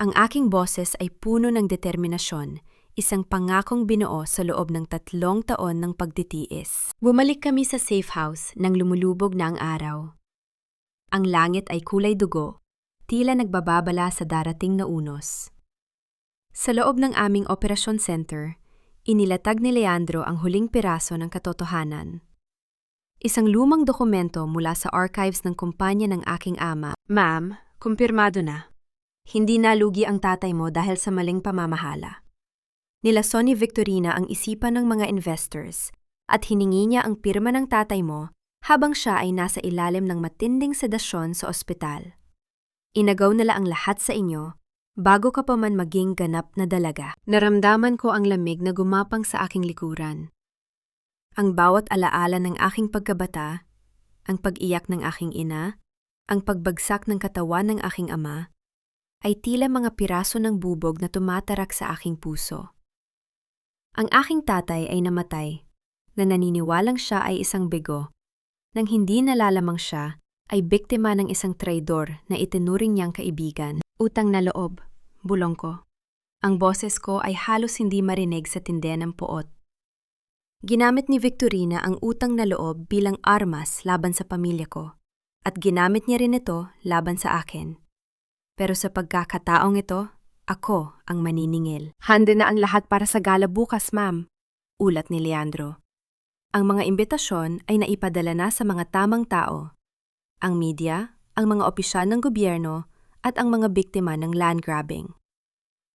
Ang aking boses ay puno ng determinasyon, isang pangakong binuo sa loob ng 3 taon ng pagtitiis. Bumalik kami sa safe house nang lumulubog na ang araw. Ang langit ay kulay dugo, tila nagbababala sa darating na unos. Sa loob ng aming operasyon center, inilatag ni Leandro ang huling piraso ng katotohanan. Isang lumang dokumento mula sa archives ng kumpanya ng aking ama. "Ma'am, kumpirmado na. Hindi nalugi ang tatay mo dahil sa maling pamamahala." Nilason ni Victorina ang isipan ng mga investors at hiningi niya ang pirma ng tatay mo habang siya ay nasa ilalim ng matinding sedasyon sa ospital. Inagaw nila ang lahat sa inyo bago ka pa man maging ganap na dalaga. Naramdaman ko ang lamig na gumapang sa aking likuran. Ang bawat alaala ng aking pagkabata, ang pag-iyak ng aking ina, ang pagbagsak ng katawan ng aking ama, ay tila mga piraso ng bubog na tumatarak sa aking puso. Ang aking tatay ay namatay, na naniniwalang siya ay isang bigo. Nang hindi nalalamang siya, ay biktima ng isang traidor na itinuring niyang kaibigan. Utang na loob, bulong ko. Ang boses ko ay halos hindi marinig sa tindi ng puot. Ginamit ni Victorina ang utang na loob bilang armas laban sa pamilya ko, at ginamit niya rin ito laban sa akin. Pero sa pagkakataong ito, ako ang maniningil. "Handa na ang lahat para sa gala bukas, ma'am," ulat ni Leandro. Ang mga imbitasyon ay naipadala na sa mga tamang tao. Ang media, ang mga opisyal ng gobyerno, at ang mga biktima ng land grabbing.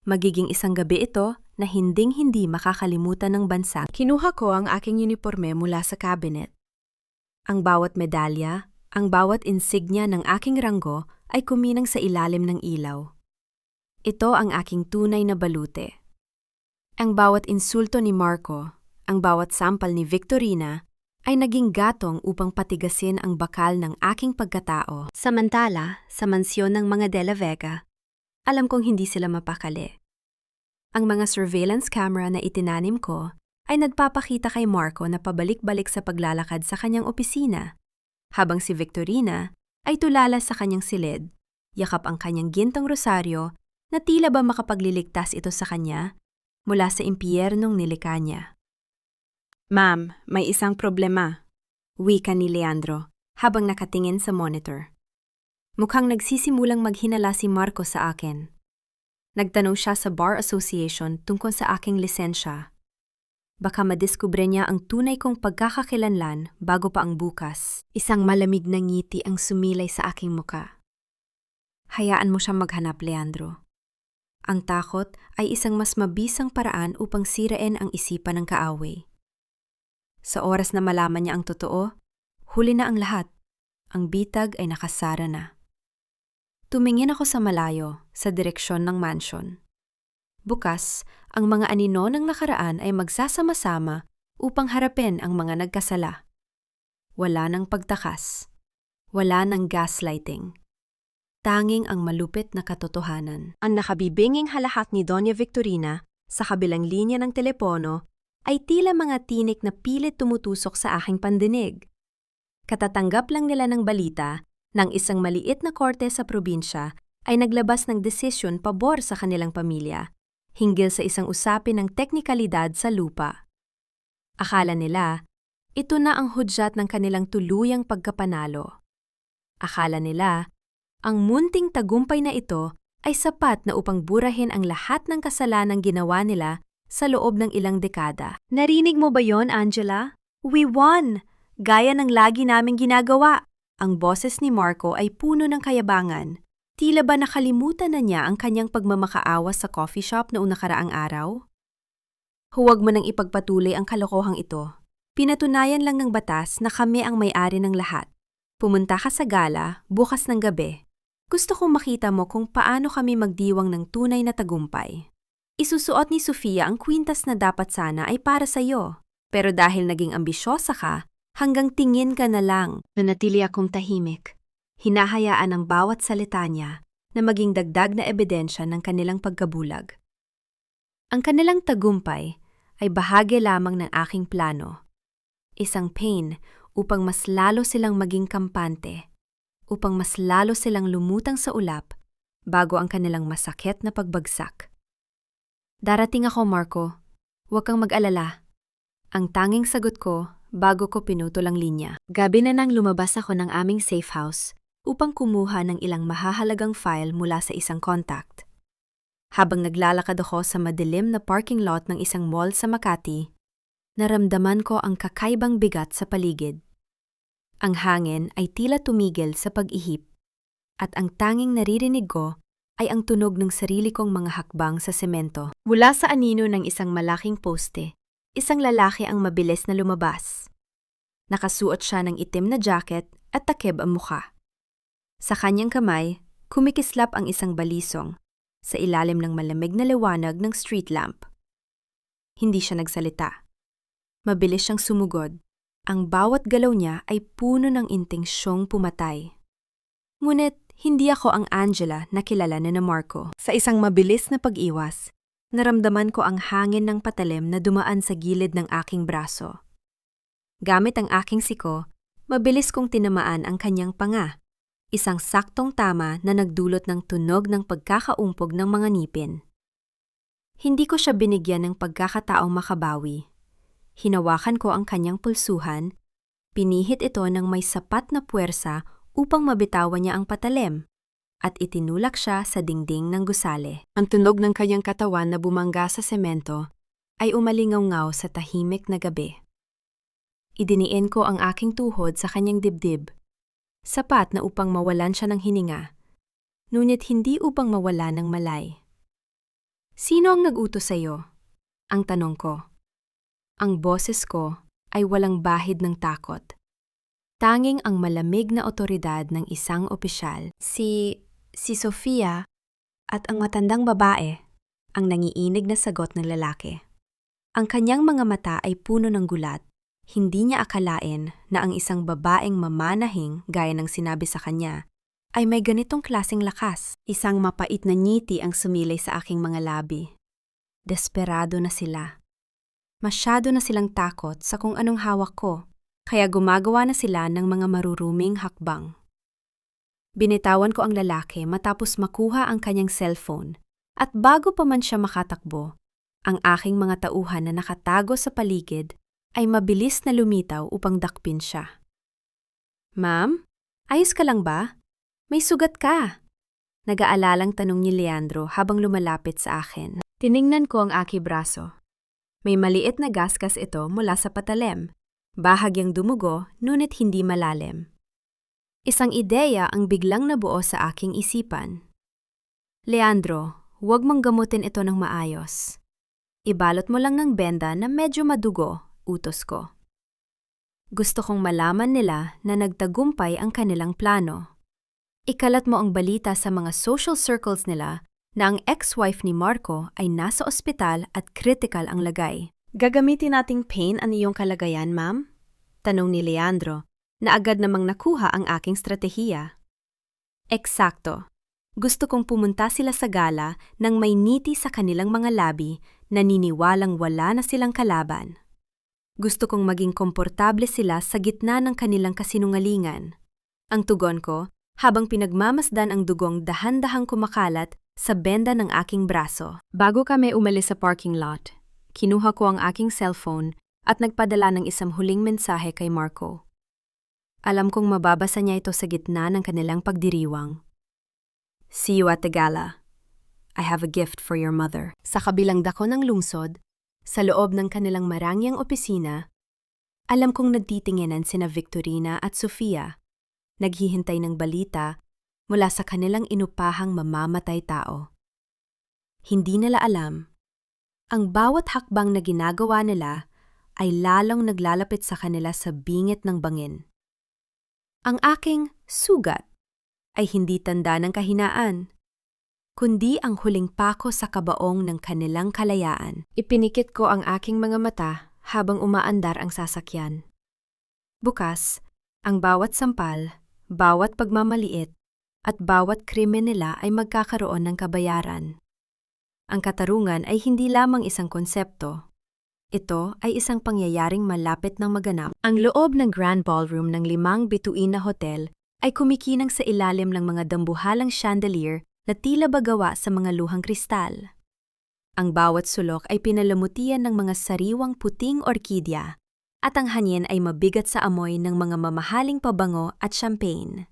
Magiging isang gabi ito na hinding-hindi makakalimutan ng bansa. Kinuha ko ang aking uniforme mula sa cabinet. Ang bawat medalya, ang bawat insignia ng aking ranggo ay kuminang sa ilalim ng ilaw. Ito ang aking tunay na balute. Ang bawat insulto ni Marco, ang bawat sampal ni Victorina, ay naging gatong upang patigasin ang bakal ng aking pagkatao. Samantala, sa mansyon ng mga De La Vega, alam kong hindi sila mapakali. Ang mga surveillance camera na itinanim ko ay nagpapakita kay Marco na pabalik-balik sa paglalakad sa kanyang opisina, habang si Victorina ay tulala sa kanyang silid, yakap ang kanyang gintong rosaryo na tila ba makapagliligtas ito sa kanya mula sa impyernong nilikha niya. Ma'am, may isang problema, wika ni Leandro habang nakatingin sa monitor. Mukhang nagsisimulang maghinala si Marco sa akin. Nagtanong siya sa Bar Association tungkol sa aking lisensya. Baka madiskubre niya ang tunay kong pagkakakilanlan bago pa ang bukas. Isang malamig na ngiti ang sumilay sa aking muka. Hayaan mo siyang maghanap, Leandro. Ang takot ay isang mas mabisang paraan upang sirain ang isipan ng kaaway. Sa oras na malaman niya ang totoo, huli na ang lahat. Ang bitag ay nakasara na. Tumingin ako sa malayo, sa direksyon ng mansion. Bukas, ang mga anino ng nakaraan ay magsasama-sama upang harapin ang mga nagkasala. Wala ng pagtakas. Wala ng gaslighting. Tanging ang malupit na katotohanan. Ang nakabibinging halahak ni Doña Victorina sa kabilang linya ng telepono ay tila mga tinik na pilit tumutusok sa aking pandinig. Katatanggap lang nila ng balita ng isang maliit na korte sa probinsya ay naglabas ng desisyon pabor sa kanilang pamilya hinggil sa isang usapin ng teknikalidad sa lupa. Akala nila, ito na ang hudyat ng kanilang tuluyang pagkapanalo. Akala nila, ang munting tagumpay na ito ay sapat na upang burahin ang lahat ng kasalanang ginawa nila sa loob ng ilang dekada. Narinig mo ba yon, Angela? We won! Gaya ng lagi naming ginagawa. Ang boses ni Marco ay puno ng kayabangan. Tila ba nakalimutan na niya ang kanyang pagmamakaawa sa coffee shop noong nakaraang araw? Huwag mo nang ipagpatuloy ang kalokohang ito. Pinatunayan lang ng batas na kami ang may-ari ng lahat. Pumunta ka sa gala bukas ng gabi. Gusto kong makita mo kung paano kami magdiwang ng tunay na tagumpay. Isusuot ni Sofia ang kwintas na dapat sana ay para sa iyo. Pero dahil naging ambisyosa ka, hanggang tingin ka na lang. Nanatili akong tahimik. Hinahayaan ang bawat salita niya na maging dagdag na ebidensya ng kanilang pagkabulag. Ang kanilang tagumpay ay bahagi lamang ng aking plano. Isang pain upang mas lalo silang maging kampante, upang mas lalo silang lumutang sa ulap bago ang kanilang masakit na pagbagsak. Darating ako, Marco. Huwag kang mag-alala. Ang tanging sagot ko bago ko pinutol ang linya. Gabi na nang lumabas ako ng aming safe house upang kumuha ng ilang mahahalagang file mula sa isang contact. Habang naglalakad ako sa madilim na parking lot ng isang mall sa Makati, naramdaman ko ang kakaibang bigat sa paligid. Ang hangin ay tila tumigil sa pag-ihip, at ang tanging naririnig ko ay ang tunog ng sarili kong mga hakbang sa semento. Mula sa anino ng isang malaking poste, isang lalaki ang mabilis na lumabas. Nakasuot siya ng itim na jacket at takip ang mukha. Sa kanyang kamay, kumikislap ang isang balisong sa ilalim ng malamig na liwanag ng street lamp. Hindi siya nagsalita. Mabilis siyang sumugod. Ang bawat galaw niya ay puno ng intensyong pumatay. Ngunit hindi ako ang Angela na kilala ni Marco. Sa isang mabilis na pag-iwas, naramdaman ko ang hangin ng patalim na dumaan sa gilid ng aking braso. Gamit ang aking siko, mabilis kong tinamaan ang kanyang panga. Isang saktong tama na nagdulot ng tunog ng pagkakaumpog ng mga ngipin. Hindi ko siya binigyan ng pagkakataong makabawi. Hinawakan ko ang kanyang pulsuhan, pinihit ito ng may sapat na puwersa upang mabitawan niya ang patalim, at itinulak siya sa dingding ng gusale. Ang tunog ng kanyang katawan na bumangga sa semento ay umalingaw-ngaw sa tahimik na gabi. Idiniin ko ang aking tuhod sa kanyang dibdib, sapat na upang mawalan siya ng hininga, ngunit hindi upang mawalan ng malay. Sino ang nag-utos sa iyo? Ang tanong ko. Ang boses ko ay walang bahid ng takot. Tanging ang malamig na otoridad ng isang opisyal, si Sofia, at ang matandang babae, ang nangiinig na sagot ng lalaki. Ang kanyang mga mata ay puno ng gulat. Hindi niya akalain na ang isang babaeng mamanahing gaya ng sinabi sa kanya ay may ganitong klaseng lakas. Isang mapait na ngiti ang sumilay sa aking mga labi. Desperado na sila. Masyado na silang takot sa kung anong hawak ko, kaya gumagawa na sila ng mga maruruming hakbang. Binitawan ko ang lalaki matapos makuha ang kanyang cellphone, at bago pa man siya makatakbo, Ang aking mga tauhan na nakatago sa paligid ay mabilis na lumitaw upang dakpin siya. Ma'am, ayos ka lang ba? May sugat ka. Nag-aalalang tanong ni Leandro habang lumalapit sa akin. Tiningnan ko ang aking braso. May maliit na gasgas ito mula sa patalim. Bahagyang dumugo, ngunit hindi malalim. Isang ideya ang biglang nabuo sa aking isipan. Leandro, huwag mong gamutin ito ng maayos. Ibalot mo lang ng benda na medyo madugo, utos ko. Gusto kong malaman nila na nagtagumpay ang kanilang plano. Ikalat mo ang balita sa mga social circles nila na ang ex-wife ni Marco ay nasa ospital at critical ang lagay. Gagamitin nating pain ang iyong kalagayan, ma'am? Tanong ni Leandro, na agad namang nakuha ang aking stratehiya. Eksakto. Gusto kong pumunta sila sa gala nang may ngiti sa kanilang mga labi, naniniwalang wala na silang kalaban. Gusto kong maging komportable sila sa gitna ng kanilang kasinungalingan. Ang tugon ko, habang pinagmamasdan ang dugong dahan-dahang kumakalat sa benda ng aking braso. Bago kami umalis sa parking lot, kinuha ko ang aking cellphone at nagpadala ng isang huling mensahe kay Marco. Alam kong mababasa niya ito sa gitna ng kanilang pagdiriwang. See you at the gala. I have a gift for your mother. Sa kabilang dako ng lungsod, sa loob ng kanilang marangyang opisina, alam kong nagtitinginan sina Victorina at Sofia, naghihintay ng balita mula sa kanilang inupahang mamamatay tao. Hindi nila alam, ang bawat hakbang na ginagawa nila ay lalong naglalapit sa kanila sa bingit ng bangin. Ang aking sugat ay hindi tanda ng kahinaan, kundi ang huling pako sa kabaong ng kanilang kalayaan. Ipinikit ko ang aking mga mata habang umaandar ang sasakyan. Bukas, ang bawat sampal, bawat pagmamaliit, at bawat krimen nila ay magkakaroon ng kabayaran. Ang katarungan ay hindi lamang isang konsepto. Ito ay isang pangyayaring malapit ng maganap. Ang loob ng Grand Ballroom ng 5 bituin na hotel ay kumikinang sa ilalim ng mga dambuhalang chandelier na tila ba gawa sa mga luhang kristal. Ang bawat sulok ay pinalamutian ng mga sariwang puting orkidya at ang hangin ay mabigat sa amoy ng mga mamahaling pabango at champagne.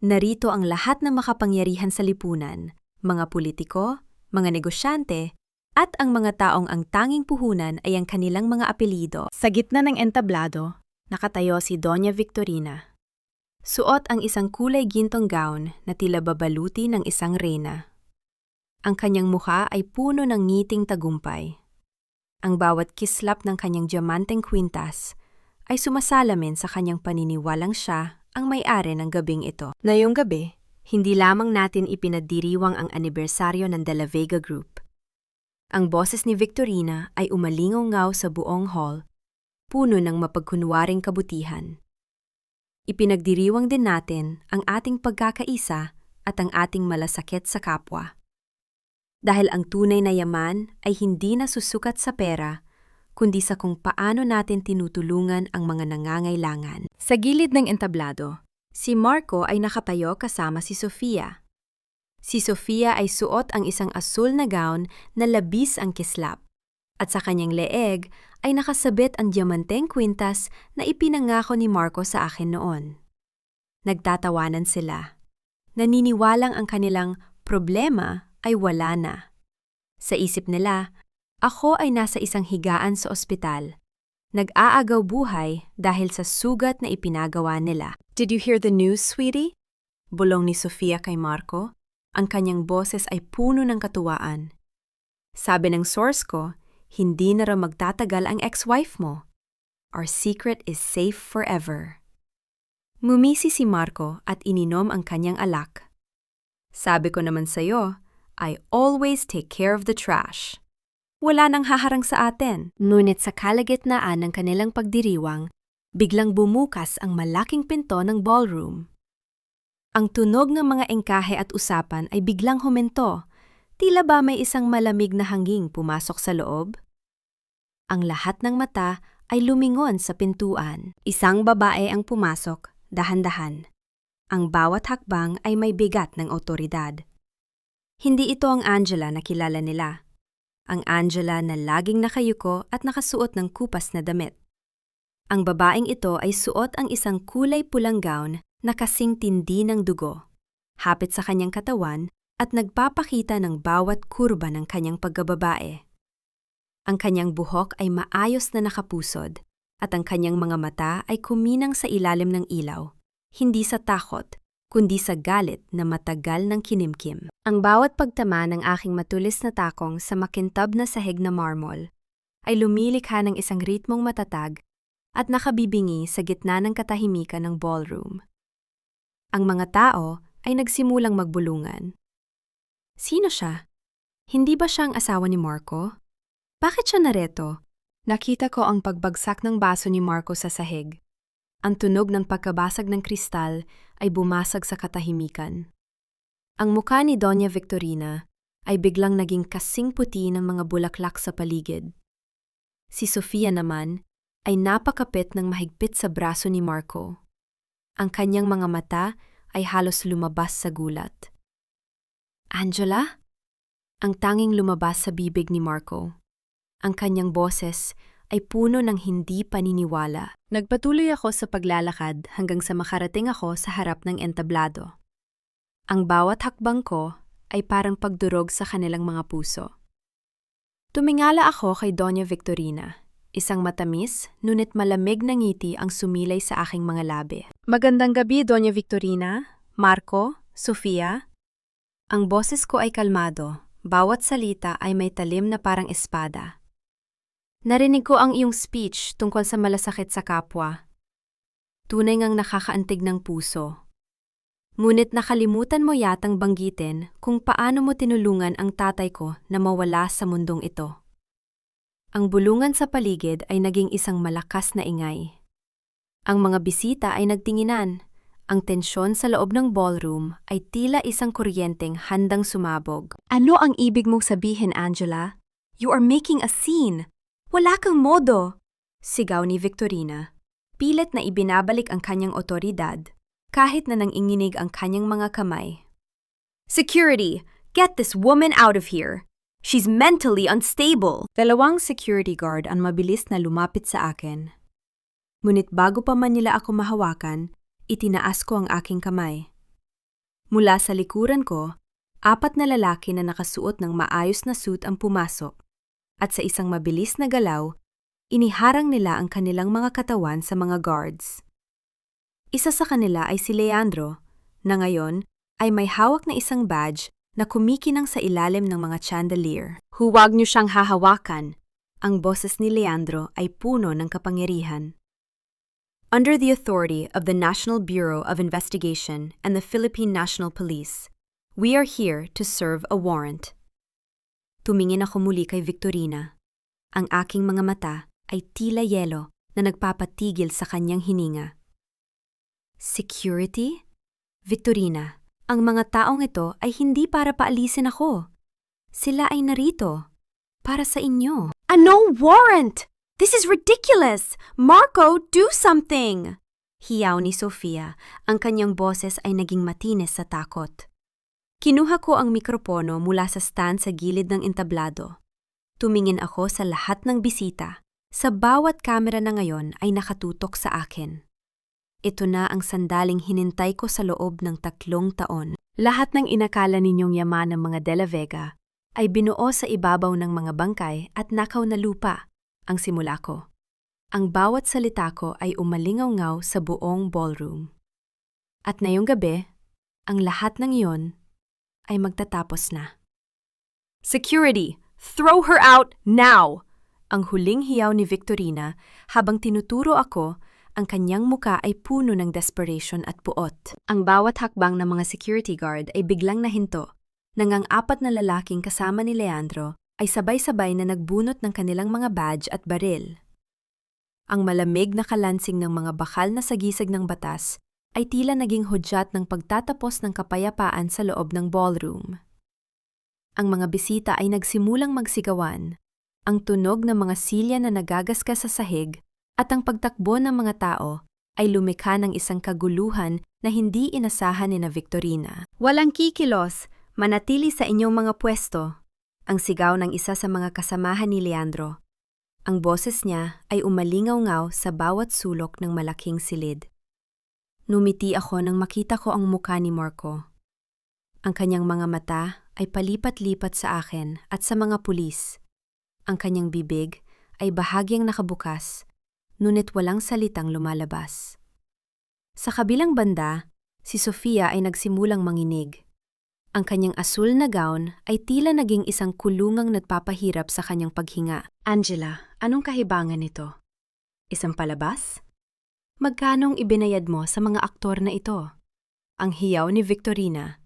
Narito ang lahat ng makapangyarihan sa lipunan, mga politiko, mga negosyante, at ang mga taong ang tanging puhunan ay ang kanilang mga apelyido. Sa gitna ng entablado, nakatayo si Doña Victorina. Suot ang isang kulay gintong gown na tila babaluti ng isang reyna. Ang kanyang mukha ay puno ng ngiting tagumpay. Ang bawat kislap ng kanyang diamanteng kwintas ay sumasalamin sa kanyang paniniwalang siya ang may-ari ng gabing ito. Ngayong gabi, hindi lamang natin ipinagdiriwang ang anibersaryo ng De La Vega Group. Ang boses ni Victorina ay umalingaw sa buong hall, puno ng mapagkunwaring kabutihan. Ipinagdiriwang din natin ang ating pagkakaisa at ang ating malasakit sa kapwa. Dahil ang tunay na yaman ay hindi nasusukat sa pera, kundi sa kung paano natin tinutulungan ang mga nangangailangan. Sa gilid ng entablado, si Marco ay nakatayo kasama si Sofia. Si Sofia ay suot ang isang asul na gown na labis ang kislap, at sa kanyang leeg ay nakasabit ang diamanteng kwintas na ipinangako ni Marco sa akin noon. Nagtatawanan sila. Naniniwalang ang kanilang problema ay wala na. Sa isip nila, ako ay nasa isang higaan sa ospital. Nag-aagaw buhay dahil sa sugat na ipinagawa nila. Did you hear the news, sweetie? Bulong ni Sofia kay Marco. Ang kanyang boses ay puno ng katuwaan. Sabi ng source ko, hindi na raw magtatagal ang ex-wife mo. Our secret is safe forever. Ngumisi si Marco at ininom ang kanyang alak. Sabi ko naman sa'yo, I always take care of the trash. Wala nang haharang sa atin. Ngunit sa kalagitnaan ng kanilang pagdiriwang, biglang bumukas ang malaking pinto ng ballroom. Ang tunog ng mga engkahe at usapan ay biglang huminto. Tila ba may isang malamig na hanging pumasok sa loob? Ang lahat ng mata ay lumingon sa pintuan. Isang babae ang pumasok, dahan-dahan. Ang bawat hakbang ay may bigat ng otoridad. Hindi ito ang Angela na kilala nila. ang Angela na laging nakayuko at nakasuot ng kupas na damit. Ang babaeng ito ay suot ang isang kulay pulang gown na kasing tindi ng dugo, hapit sa kanyang katawan at nagpapakita ng bawat kurba ng kanyang pagkababae. Ang kanyang buhok ay maayos na nakapusod at ang kanyang mga mata ay kuminang sa ilalim ng ilaw, hindi sa takot, kundi sa galit na matagal ng kinimkim. Ang bawat pagtama ng aking matulis na takong sa makintab na sahig na marmol ay lumilikha ng isang ritmong matatag at nakabibingi sa gitna ng katahimikan ng ballroom. Ang mga tao ay nagsimulang magbulungan. Sino siya? Hindi ba siya ang asawa ni Marco? Bakit siya nareto? Nakita ko ang pagbagsak ng baso ni Marco sa sahig. Ang tunog ng pagkabasag ng kristal ay bumasag sa katahimikan. Ang mukha ni Doña Victorina ay biglang naging kasing puti ng mga bulaklak sa paligid. Si Sofia naman ay napakapit ng mahigpit sa braso ni Marco. Ang kanyang mga mata ay halos lumabas sa gulat. Angela? Ang tanging lumabas sa bibig ni Marco. Ang kanyang boses ay puno ng hindi paniniwala. Nagpatuloy ako sa paglalakad hanggang sa makarating ako sa harap ng entablado. Ang bawat hakbang ko ay parang pagdurog sa kanilang mga puso. Tumingala ako kay Doña Victorina. Isang matamis, ngunit malamig na ngiti ang sumilay sa aking mga labi. Magandang gabi, Doña Victorina, Marco, Sofia. Ang boses ko ay kalmado. Bawat salita ay may talim na parang espada. Narinig ko ang iyong speech tungkol sa malasakit sa kapwa. Tunay ngang nakakaantig ng puso. Ngunit nakalimutan mo yatang banggitin kung paano mo tinulungan ang tatay ko na mawala sa mundong ito. Ang bulungan sa paligid ay naging isang malakas na ingay. Ang mga bisita ay nagtinginan. Ang tensyon sa loob ng ballroom ay tila isang kuryenteng handang sumabog. Ano ang ibig mong sabihin, Angela? You are making a scene. Wala kang modo! Sigaw ni Victorina. Pilit na ibinabalik ang kanyang otoridad, kahit na nanginginig ang kanyang mga kamay. Security! Get this woman out of here! She's mentally unstable! Dalawang security guard ang mabilis na lumapit sa akin. Ngunit bago pa man nila ako mahawakan, itinaas ko ang aking kamay. Mula sa likuran ko, 4 na lalaki na nakasuot ng maayos na suit ang pumasok. At sa isang mabilis na galaw, iniharang nila ang kanilang mga katawan sa mga guards. Isa sa kanila ay si Leandro, na ngayon ay may hawak na isang badge na kumikinang sa ilalim ng mga chandelier. Huwag niyo siyang hahawakan. Ang boses ni Leandro ay puno ng kapangyarihan. Under the authority of the National Bureau of Investigation and the Philippine National Police, we are here to serve a warrant. Tumingin ako muli kay Victorina. Ang aking mga mata ay tila yelo na nagpapatigil sa kanyang hininga. Security? Victorina, ang mga taong ito ay hindi para paalisin ako. Sila ay narito. Para sa inyo. Ano warrant? This is ridiculous! Marco, do something! Hiyaw ni Sofia. Ang kanyang boses ay naging matinis sa takot. Kinuha ko ang mikropono mula sa stand sa gilid ng entablado. Tumingin ako sa lahat ng bisita. Sa bawat kamera na ngayon ay nakatutok sa akin. Ito na ang sandaling hinintay ko sa loob ng 3 taon. Lahat ng inakala ninyong yaman ng mga De La Vega ay binuo sa ibabaw ng mga bangkay at nakaw na lupa, ang simula ko. Ang bawat salita ko ay umalingaw-ngaw sa buong ballroom. At ngayong gabi, ang lahat ng iyon ay magtatapos na. Security! Throw her out now! Ang huling hiyaw ni Victorina habang tinuturo ako, ang kanyang muka ay puno ng desperation at puot. Ang bawat hakbang ng mga security guard ay biglang nahinto, nang ang 4 na lalaking kasama ni Leandro ay sabay-sabay na nagbunot ng kanilang mga badge at baril. Ang malamig na kalansing ng mga bakal na sagisag ng batas ay tila naging hudyat ng pagtatapos ng kapayapaan sa loob ng ballroom. Ang mga bisita ay nagsimulang magsigawan, ang tunog ng mga silya na nagagasgas sa sahig at ang pagtakbo ng mga tao ay lumikha ng isang kaguluhan na hindi inasahan ni na Victorina. Walang kikilos, manatili sa inyong mga pwesto. Ang sigaw ng isa sa mga kasamahan ni Leandro. Ang boses niya ay umalingaw-ngaw sa bawat sulok ng malaking silid. Numiti ako nang makita ko ang mukha ni Marco. Ang kanyang mga mata ay palipat-lipat sa akin at sa mga pulis. Ang kanyang bibig ay bahagyang nakabukas, ngunit walang salitang lumalabas. Sa kabilang banda, si Sofia ay nagsimulang manginig. Ang kanyang asul na gown ay tila naging isang kulungang nagpapahirap sa kanyang paghinga. Angela, anong kahibangan nito? Isang palabas? Magkanong ibinayad mo sa mga aktor na ito? Ang hiyaw ni Victorina.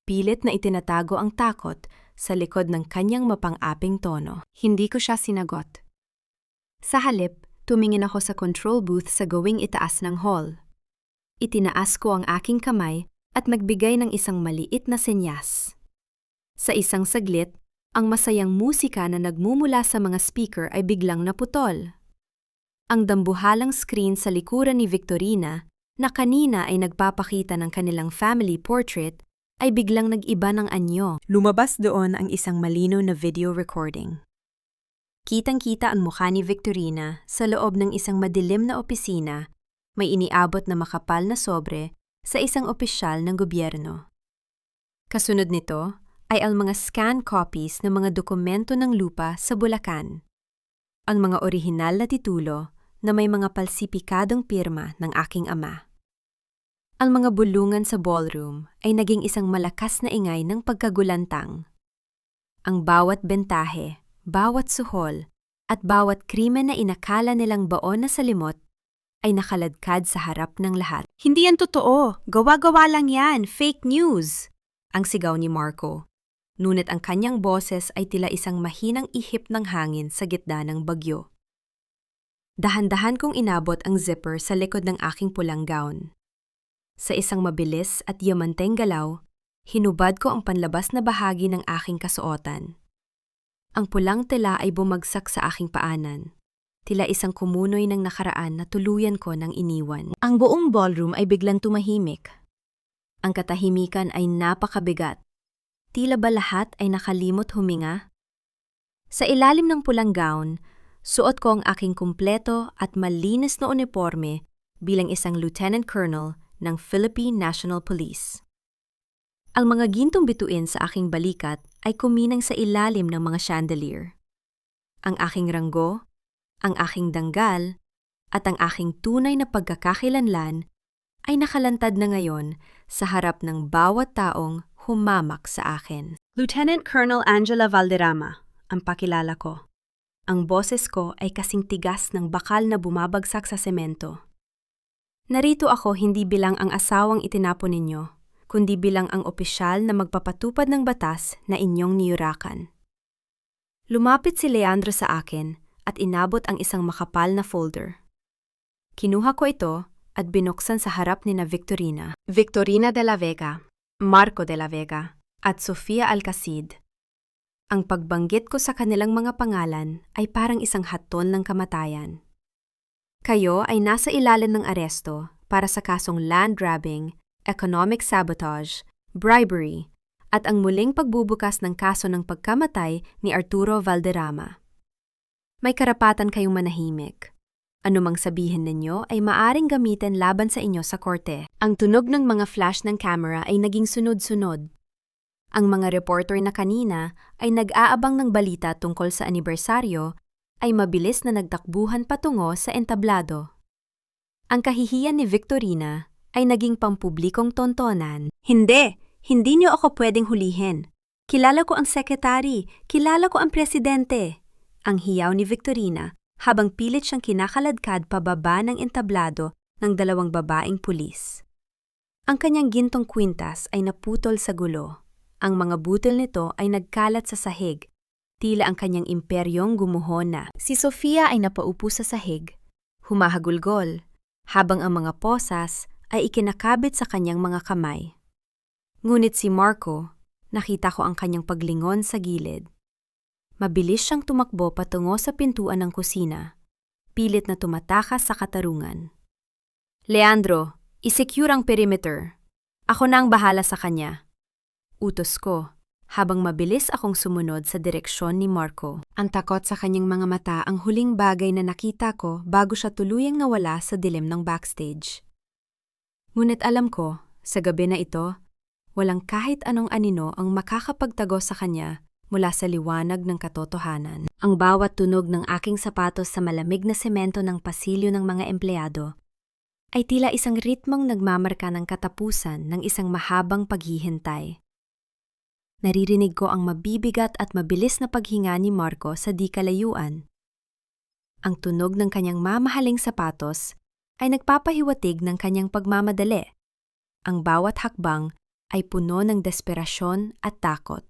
Pilit na itinatago ang takot sa likod ng kanyang mapang-aping tono. Hindi ko siya sinagot. Sa halip, tumingin ako sa control booth sa gawing itaas ng hall. Itinaas ko ang aking kamay at nagbigay ng isang maliit na senyas. Sa isang saglit, ang masayang musika na nagmumula sa mga speaker ay biglang naputol. Ang dambuhalang screen sa likuran ni Victorina, na kanina ay nagpapakita ng kanilang family portrait, ay biglang nag-iba ng anyo. Lumabas doon ang isang malinaw na video recording. Kitang-kita ang mukha ni Victorina sa loob ng isang madilim na opisina, may iniabot na makapal na sobre sa isang opisyal ng gobyerno. Kasunod nito ay ang mga scan copies ng mga dokumento ng lupa sa Bulacan. Ang mga orihinal na titulo na may mga palsipikadong pirma ng aking ama. Ang mga bulungan sa ballroom ay naging isang malakas na ingay ng pagkagulantang. Ang bawat bentahe, bawat suhol, at bawat krimen na inakala nilang baon na salimot ay nakaladkad sa harap ng lahat. Hindi yan totoo! Gawa-gawa lang yan! Fake news! Ang sigaw ni Marco. Ngunit ang kanyang boses ay tila isang mahinang ihip ng hangin sa gitna ng bagyo. Dahan-dahan kong inabot ang zipper sa likod ng aking pulang gown. Sa isang mabilis at yamanteng galaw, hinubad ko ang panlabas na bahagi ng aking kasuotan. Ang pulang tela ay bumagsak sa aking paanan. Tila isang kumunoy ng nakaraan na tuluyan ko nang iniwan. Ang buong ballroom ay biglang tumahimik. Ang katahimikan ay napakabigat. Tila ba lahat ay nakalimot huminga? Sa ilalim ng pulang gown, suot ko ang aking kumpleto at malinis na uniforme bilang isang lieutenant colonel ng Philippine National Police. Ang mga gintong bituin sa aking balikat ay kuminang sa ilalim ng mga chandelier. Ang aking ranggo, ang aking danggal, at ang aking tunay na pagkakakilanlan ay nakalantad na ngayon sa harap ng bawat taong humamak sa akin. Lieutenant Colonel Angela Valderrama, ang pakilala ko. Ang boses ko ay kasing tigas ng bakal na bumabagsak sa semento. Narito ako hindi bilang ang asawang itinapon ninyo, kundi bilang ang opisyal na magpapatupad ng batas na inyong niyurakan. Lumapit si Leandro sa akin at inabot ang isang makapal na folder. Kinuha ko ito at binuksan sa harap ni na Victorina de la Vega, Marco de la Vega, at Sofia Alcacid. Ang pagbanggit ko sa kanilang mga pangalan ay parang isang haton ng kamatayan. Kayo ay nasa ilalim ng aresto para sa kasong land grabbing, economic sabotage, bribery, at ang muling pagbubukas ng kaso ng pagkamatay ni Arturo Valderrama. May karapatan kayong manahimik. Anumang sabihin ninyo ay maaring gamitin laban sa inyo sa korte. Ang tunog ng mga flash ng camera ay naging sunod-sunod. Ang mga reporter na kanina ay nag-aabang ng balita tungkol sa anibersaryo ay mabilis na nagtakbuhan patungo sa entablado. Ang kahihiyan ni Victorina ay naging pampublikong tontonan. Hindi niyo ako pwedeng hulihin. Kilala ko ang sekretary, kilala ko ang presidente. Ang hiyaw ni Victorina habang pilit siyang kinakaladkad pababa ng entablado ng dalawang babaeng pulis. Ang kanyang gintong kwintas ay naputol sa gulo. Ang mga butil nito ay nagkalat sa sahig. Tila ang kanyang imperyong gumuhon na. Si Sofia ay napaupo sa sahig, humahagulgol, habang ang mga posas ay ikinakabit sa kanyang mga kamay. Ngunit si Marco, nakita ko ang kanyang paglingon sa gilid. Mabilis siyang tumakbo patungo sa pintuan ng kusina, pilit na tumatakas sa katarungan. Leandro, isecure ang perimeter. Ako na ang bahala sa kanya. Utos ko, habang mabilis akong sumunod sa direksyon ni Marco. Ang takot sa kanyang mga mata ang huling bagay na nakita ko bago siya tuluyang nawala sa dilim ng backstage. Ngunit alam ko, sa gabi na ito, walang kahit anong anino ang makakapagtago sa kanya mula sa liwanag ng katotohanan. Ang bawat tunog ng aking sapatos sa malamig na semento ng pasilyo ng mga empleyado ay tila isang ritmong nagmamarka ng katapusan ng isang mahabang paghihintay. Naririnig ko ang mabibigat at mabilis na paghinga ni Marco sa di kalayuan. Ang tunog ng kanyang mamahaling sapatos ay nagpapahiwatig ng kanyang pagmamadali. Ang bawat hakbang ay puno ng desperasyon at takot.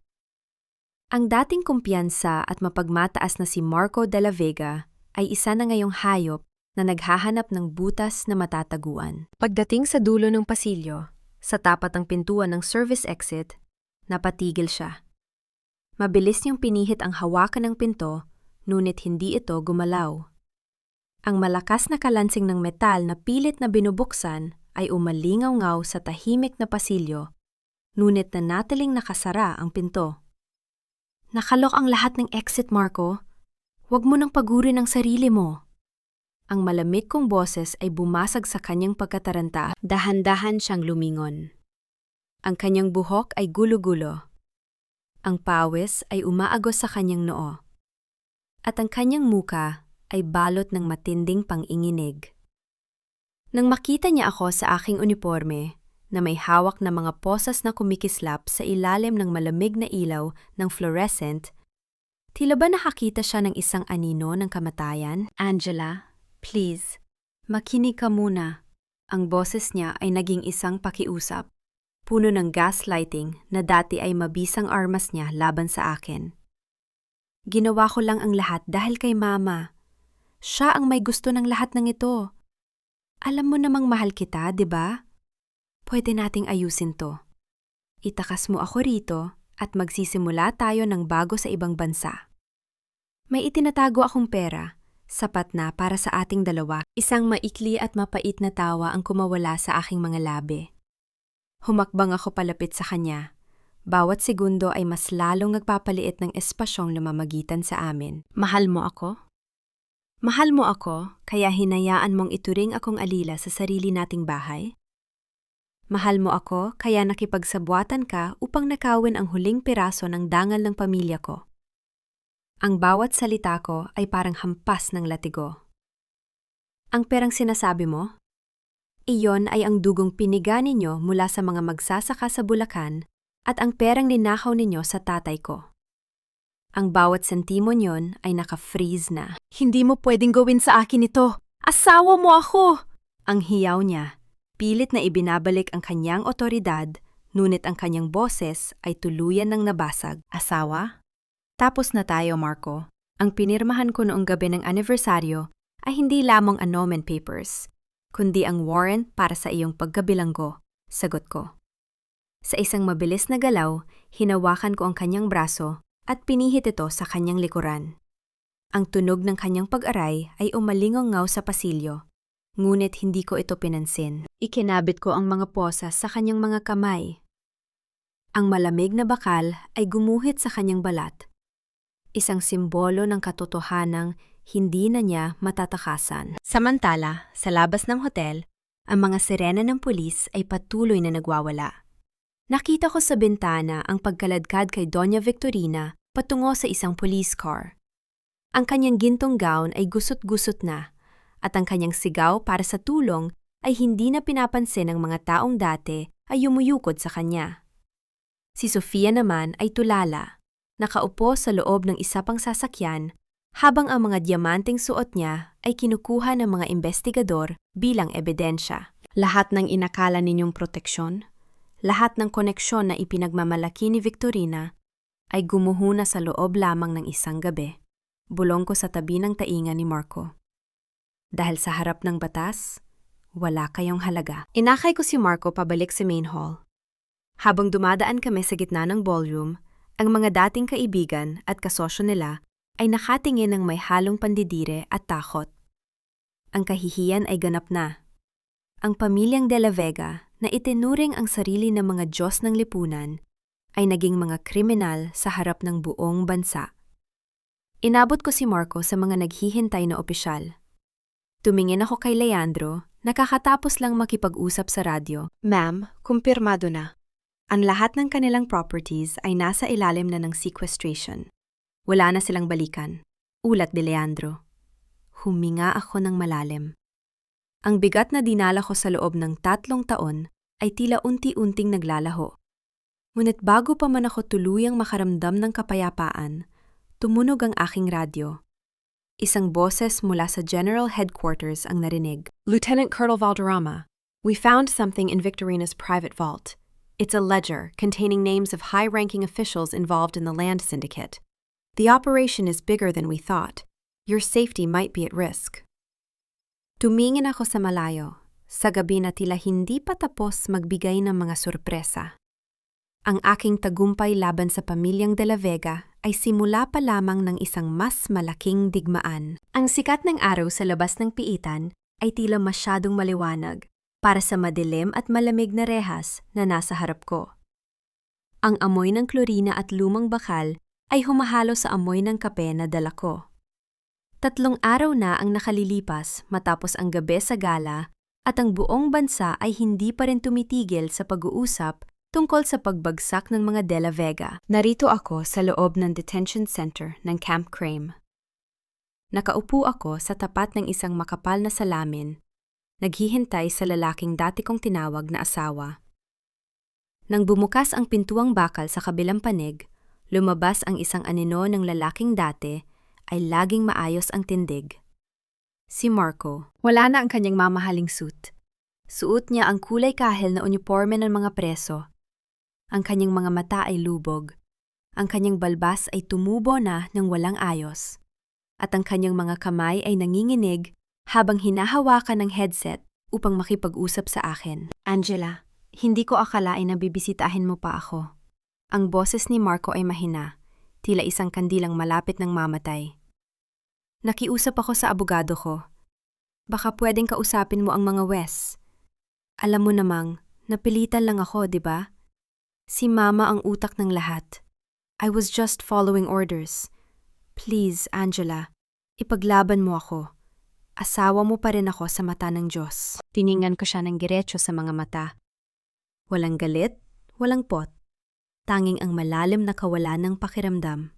Ang dating kumpiyansa at mapagmataas na si Marco de la Vega ay isa na ngayong hayop na naghahanap ng butas na matataguan. Pagdating sa dulo ng pasilyo, sa tapat ng pintuan ng service exit, napatigil siya. Mabilis niyang pinihit ang hawakan ng pinto, ngunit hindi ito gumalaw. Ang malakas na kalansing ng metal na pilit na binubuksan ay umalingaw-ngaw sa tahimik na pasilyo, ngunit nanatiling nakasara ang pinto. Nakalok ang lahat ng exit, Marco. Huwag mo nang pagurin ang sarili mo. Ang malamig kong boses ay bumasag sa kanyang pagkataranta. Dahan-dahan siyang lumingon. Ang kanyang buhok ay gulo-gulo. Ang pawis ay umaagos sa kanyang noo. At ang kanyang muka ay balot ng matinding panginginig. Nang makita niya ako sa aking uniforme, na may hawak na mga posas na kumikislap sa ilalim ng malamig na ilaw ng fluorescent, tila ba nakakita siya ng isang anino ng kamatayan? Angela, please, makinig ka muna. Ang boses niya ay naging isang pakiusap, puno ng gaslighting na dati ay mabisang armas niya laban sa akin. Ginawa ko lang ang lahat dahil kay Mama. Siya ang may gusto ng lahat ng ito. Alam mo namang mahal kita, di ba? Pwede nating ayusin to. Itakas mo ako rito at magsisimula tayo ng bago sa ibang bansa. May itinatago akong pera, sapat na para sa ating dalawa. Isang maikli at mapait na tawa ang kumawala sa aking mga labi. Humakbang ako palapit sa kanya. Bawat segundo ay mas lalong nagpapaliit ng espasyong lumamagitan sa amin. Mahal mo ako? Mahal mo ako, kaya hinayaan mong ituring akong alila sa sarili nating bahay? Mahal mo ako, kaya nakipagsabwatan ka upang nakawin ang huling piraso ng dangal ng pamilya ko. Ang bawat salita ko ay parang hampas ng latigo. Ang perang sinasabi mo? Iyon ay ang dugong piniga ninyo mula sa mga magsasaka sa Bulacan at ang perang ninakaw ninyo sa tatay ko. Ang bawat sentimo niyon ay naka-freeze na. Hindi mo pwedeng gawin sa akin ito! Asawa mo ako! Ang hiyaw niya. Pilit na ibinabalik ang kanyang otoridad, ngunit ang kanyang boses ay tuluyan ng nabasag. Asawa? Tapos na tayo, Marco. Ang pinirmahan ko noong gabi ng anibersaryo ay hindi lamang annulment papers, kundi ang warrant para sa iyong pagkabilanggo, sagot ko. Sa isang mabilis na galaw, hinawakan ko ang kanyang braso at pinihit ito sa kanyang likuran. Ang tunog ng kanyang pag-aray ay umalingaw sa pasilyo. Ngunit hindi ko ito pinansin. Ikinabit ko ang mga posas sa kanyang mga kamay. Ang malamig na bakal ay gumuhit sa kanyang balat. Isang simbolo ng katotohanang hindi na niya matatakasan. Samantala, sa labas ng hotel, ang mga sirena ng pulis ay patuloy na nagwawala. Nakita ko sa bintana ang pagkaladkad kay Doña Victorina patungo sa isang police car. Ang kanyang gintong gown ay gusot-gusot na, at ang kanyang sigaw para sa tulong ay hindi na pinapansin ng mga taong dati ay yumuyukod sa kanya. Si Sofia naman ay tulala, nakaupo sa loob ng isa pang sasakyan habang ang mga diamanteng suot niya ay kinukuha ng mga investigador bilang ebidensya. Lahat ng inakala ninyong proteksyon, lahat ng koneksyon na ipinagmamalaki ni Victorina ay gumuhuna sa loob lamang ng isang gabi. Bulong ko sa tabi ng tainga ni Marco. Dahil sa harap ng batas, wala kayong halaga. Inakay ko si Marco pabalik sa main hall. Habang dumadaan kami sa gitna ng ballroom, ang mga dating kaibigan at kasosyo nila ay nakatingin ng may halong pandidire at takot. Ang kahihiyan ay ganap na. Ang pamilyang De La Vega na itinuring ang sarili ng mga Diyos ng lipunan ay naging mga kriminal sa harap ng buong bansa. Inabot ko si Marco sa mga naghihintay na opisyal. Tumingin ako kay Leandro, nakakatapos lang makipag-usap sa radyo. Ma'am, kumpirmado na. Ang lahat ng kanilang properties ay nasa ilalim na ng sequestration. Wala na silang balikan. Ulat ni Leandro. Huminga ako ng malalim. Ang bigat na dinala ko sa loob ng 3 taon ay tila unti-unting naglalaho. Ngunit bago pa man ako tuluyang makaramdam ng kapayapaan, tumunog ang aking radyo. Isang boses mula sa General Headquarters ang narinig. Lieutenant Colonel Valderrama, we found something in Victorina's private vault. It's a ledger containing names of high-ranking officials involved in the land syndicate. The operation is bigger than we thought. Your safety might be at risk. Tumingin ako sa malayo, sa gabi na tila hindi pa tapos magbigay ng mga sorpresa. Ang aking tagumpay laban sa pamilyang De La Vega ay simula pa lamang ng isang mas malaking digmaan. Ang sikat ng araw sa labas ng piitan ay tila masyadong maliwanag para sa madilim at malamig na rehas na nasa harap ko. Ang amoy ng klorina at lumang bakal ay humahalo sa amoy ng kape na dala ko. 3 araw na ang nakalilipas matapos ang gabi sa gala at ang buong bansa ay hindi pa rin tumitigil sa pag-uusap tungkol sa pagbagsak ng mga De La Vega. Narito ako sa loob ng detention center ng Camp Crame. Nakaupo ako sa tapat ng isang makapal na salamin, naghihintay sa lalaking dati kong tinawag na asawa. Nang bumukas ang pintuang bakal sa kabilang panig, lumabas ang isang anino ng lalaking dati ay laging maayos ang tindig. Si Marco. Wala na ang kanyang mamahaling suit. Suot niya ang kulay kahel na uniforme ng mga preso. Ang kanyang mga mata ay lubog. Ang kanyang balbas ay tumubo na ng walang ayos. At ang kanyang mga kamay ay nanginginig habang hinahawakan ng headset upang makipag-usap sa akin. Angela, hindi ko akalain na bibisitahin mo pa ako. Ang boses ni Marco ay mahina, tila isang kandilang malapit ng mamatay. Nakiusap ako sa abogado ko. Baka pwedeng kausapin mo ang mga Wes. Alam mo namang, napilitan lang ako, di ba? Si Mama ang utak ng lahat. I was just following orders. Please, Angela, ipaglaban mo ako. Asawa mo pa rin ako sa mata ng Diyos. Tiningan ko siya ng diretso sa mga mata. Walang galit, walang pot. Tanging ang malalim na kawalan ng pakiramdam.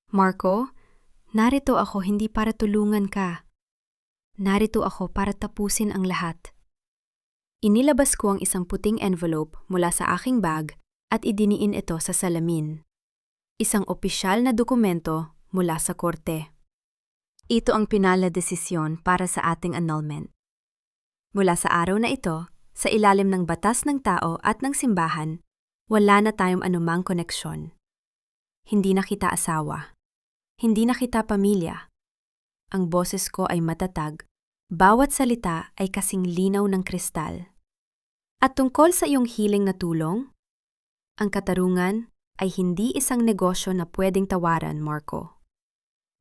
Marco, narito ako hindi para tulungan ka. Narito ako para tapusin ang lahat. Inilabas ko ang isang puting envelope mula sa aking bag at idiniin ito sa salamin. Isang opisyal na dokumento mula sa korte. Ito ang pinal na desisyon para sa ating annulment. Mula sa araw na ito, sa ilalim ng batas ng tao at ng simbahan, wala na tayong anumang koneksyon. Hindi na kita asawa. Hindi na kita pamilya. Ang boses ko ay matatag. Bawat salita ay kasing linaw ng kristal. At tungkol sa iyong hiling na tulong, ang katarungan ay hindi isang negosyo na pwedeng tawaran, Marco.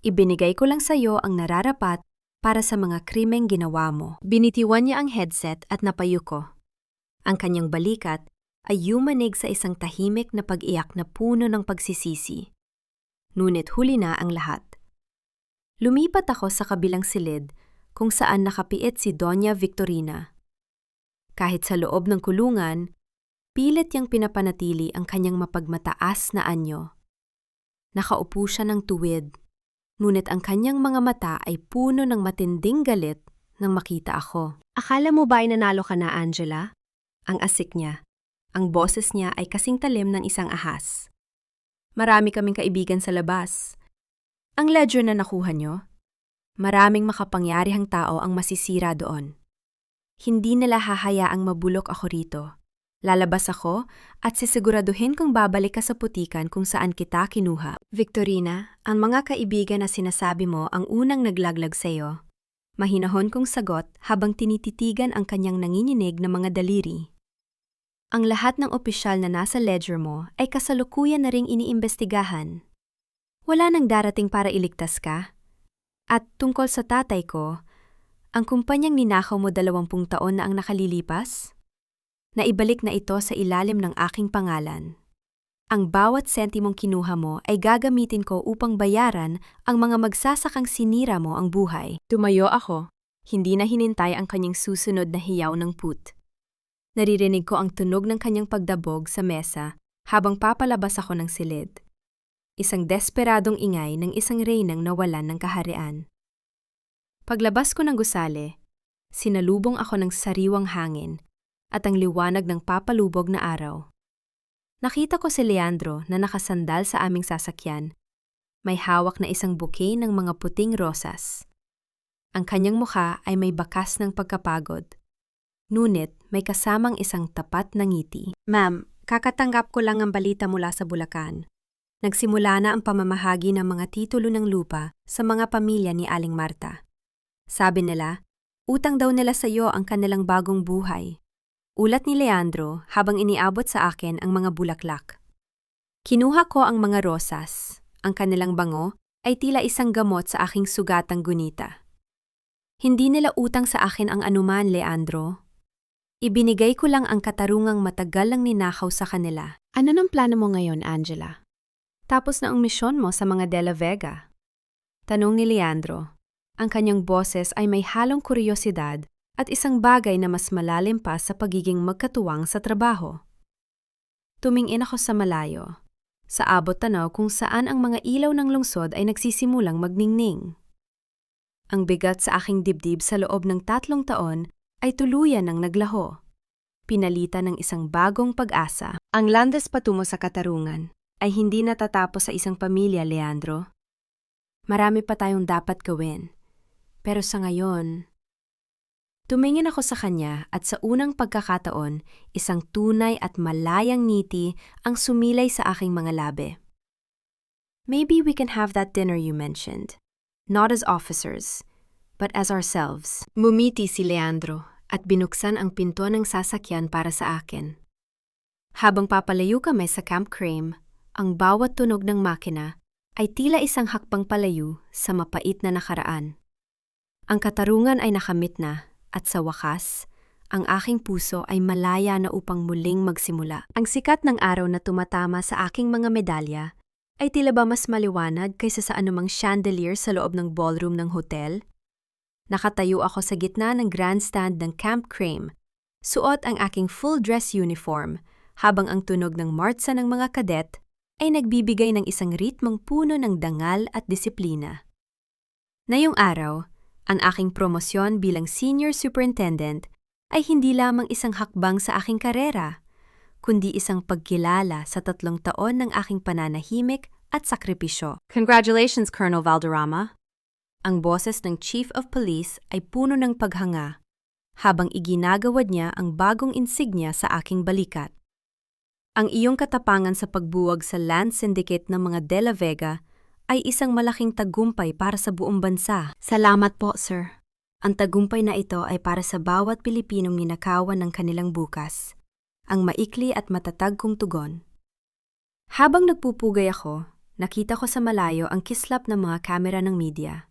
Ibinigay ko lang sa iyo ang nararapat para sa mga krimeng ginawa mo. Binitiwan niya ang headset at napayuko. Ang kanyang balikat ay yumanig sa isang tahimik na pag-iyak na puno ng pagsisisi. Ngunit huli na ang lahat. Lumipat ako sa kabilang silid kung saan nakapiit si Doña Victorina. Kahit sa loob ng kulungan, pilit niyang pinapanatili ang kanyang mapagmataas na anyo. Nakaupo siya ng tuwid, ngunit ang kanyang mga mata ay puno ng matinding galit nang makita ako. Akala mo ba ay nanalo ka na, Angela? Ang asik niya. Ang boses niya ay kasing talim ng isang ahas. Marami kaming kaibigan sa labas. Ang ledger na nakuha niyo, maraming makapangyarihang tao ang masisira doon. Hindi nila hahayaang mabulok ako rito. Lalabas ako at sisiguraduhin kung babalik ka sa putikan kung saan kita kinuha. Victorina, ang mga kaibigan na sinasabi mo ang unang naglaglag sa'yo. Mahinahon kong sagot habang tinititigan ang kanyang nanginginig na mga daliri. Ang lahat ng opisyal na nasa ledger mo ay kasalukuyan na ring iniimbestigahan. Wala nang darating para iligtas ka. At tungkol sa tatay ko, ang kumpanyang ninakaw mo 20 taon na ang nakalilipas, naibalik na ito sa ilalim ng aking pangalan. Ang bawat sentimong kinuha mo ay gagamitin ko upang bayaran ang mga magsasakang sinira mo ang buhay. Tumayo ako. Hindi na hinintay ang kanyang susunod na hiyaw ng put. Naririnig ko ang tunog ng kanyang pagdabog sa mesa habang papalabas ako ng silid. Isang desperadong ingay ng isang reynang nawalan ng kaharian. Paglabas ko ng gusali, sinalubong ako ng sariwang hangin at ang liwanag ng papalubog na araw. Nakita ko si Leandro na nakasandal sa aming sasakyan. May hawak na isang bouquet ng mga puting rosas. Ang kanyang mukha ay may bakas ng pagkapagod. Ngunit may kasamang isang tapat na ngiti. Ma'am, kakatanggap ko lang ang balita mula sa Bulacan. Nagsimula na ang pamamahagi ng mga titulo ng lupa sa mga pamilya ni Aling Marta. Sabi nila, utang daw nila sa iyo ang kanilang bagong buhay. Ulat ni Leandro habang iniabot sa akin ang mga bulaklak. Kinuha ko ang mga rosas. Ang kanilang bango ay tila isang gamot sa aking sugatang gunita. Hindi nila utang sa akin ang anuman, Leandro. Ibinigay ko lang ang katarungang matagal lang ninakaw sa kanila. Ano nang plano mo ngayon, Angela? Tapos na ang misyon mo sa mga De La Vega? Tanong ni Leandro. Ang kanyang boses ay may halong kuryosidad at isang bagay na mas malalim pa sa pagiging magkatuwang sa trabaho. Tumingin ako sa malayo, sa abot tanaw kung saan ang mga ilaw ng lungsod ay nagsisimulang magningning. Ang bigat sa aking dibdib sa loob ng 3 taon ay tuluyan ng naglaho. Pinalitan ng isang bagong pag-asa. Ang landas patungo sa katarungan ay hindi natatapos sa isang pamilya, Leandro. Marami pa tayong dapat gawin. Pero sa ngayon, tumingin ako sa kanya at sa unang pagkakataon, isang tunay at malayang ngiti ang sumilay sa aking mga labi. Maybe we can have that dinner you mentioned. Not as officers, but as ourselves. Mumiti si Leandro at binuksan ang pinto ng sasakyan para sa akin. Habang papalayo kami sa Camp Crame, ang bawat tunog ng makina ay tila isang hakbang palayo sa mapait na nakaraan. Ang katarungan ay nakamit na at sa wakas, ang aking puso ay malaya na upang muling magsimula. Ang sikat ng araw na tumatama sa aking mga medalya ay tila ba mas maliwanag kaysa sa anumang chandelier sa loob ng ballroom ng hotel? Nakatayo ako sa gitna ng grandstand ng Camp Crame, suot ang aking full dress uniform, habang ang tunog ng martsa ng mga kadet ay nagbibigay ng isang ritmong puno ng dangal at disiplina. Ngayong araw, ang aking promosyon bilang senior superintendent ay hindi lamang isang hakbang sa aking karera, kundi isang pagkilala sa 3 taon ng aking pananahimik at sakripisyo. Congratulations, Colonel Valderrama. Ang boses ng Chief of Police ay puno ng paghanga, habang iginagawad niya ang bagong insignia sa aking balikat. Ang iyong katapangan sa pagbuwag sa land syndicate ng mga De La Vega ay isang malaking tagumpay para sa buong bansa. Salamat po, sir. Ang tagumpay na ito ay para sa bawat Pilipinong ninakawan ng kanilang bukas. Ang maikli at matatag kong tugon. Habang nagpupugay ako, nakita ko sa malayo ang kislap ng mga kamera ng media.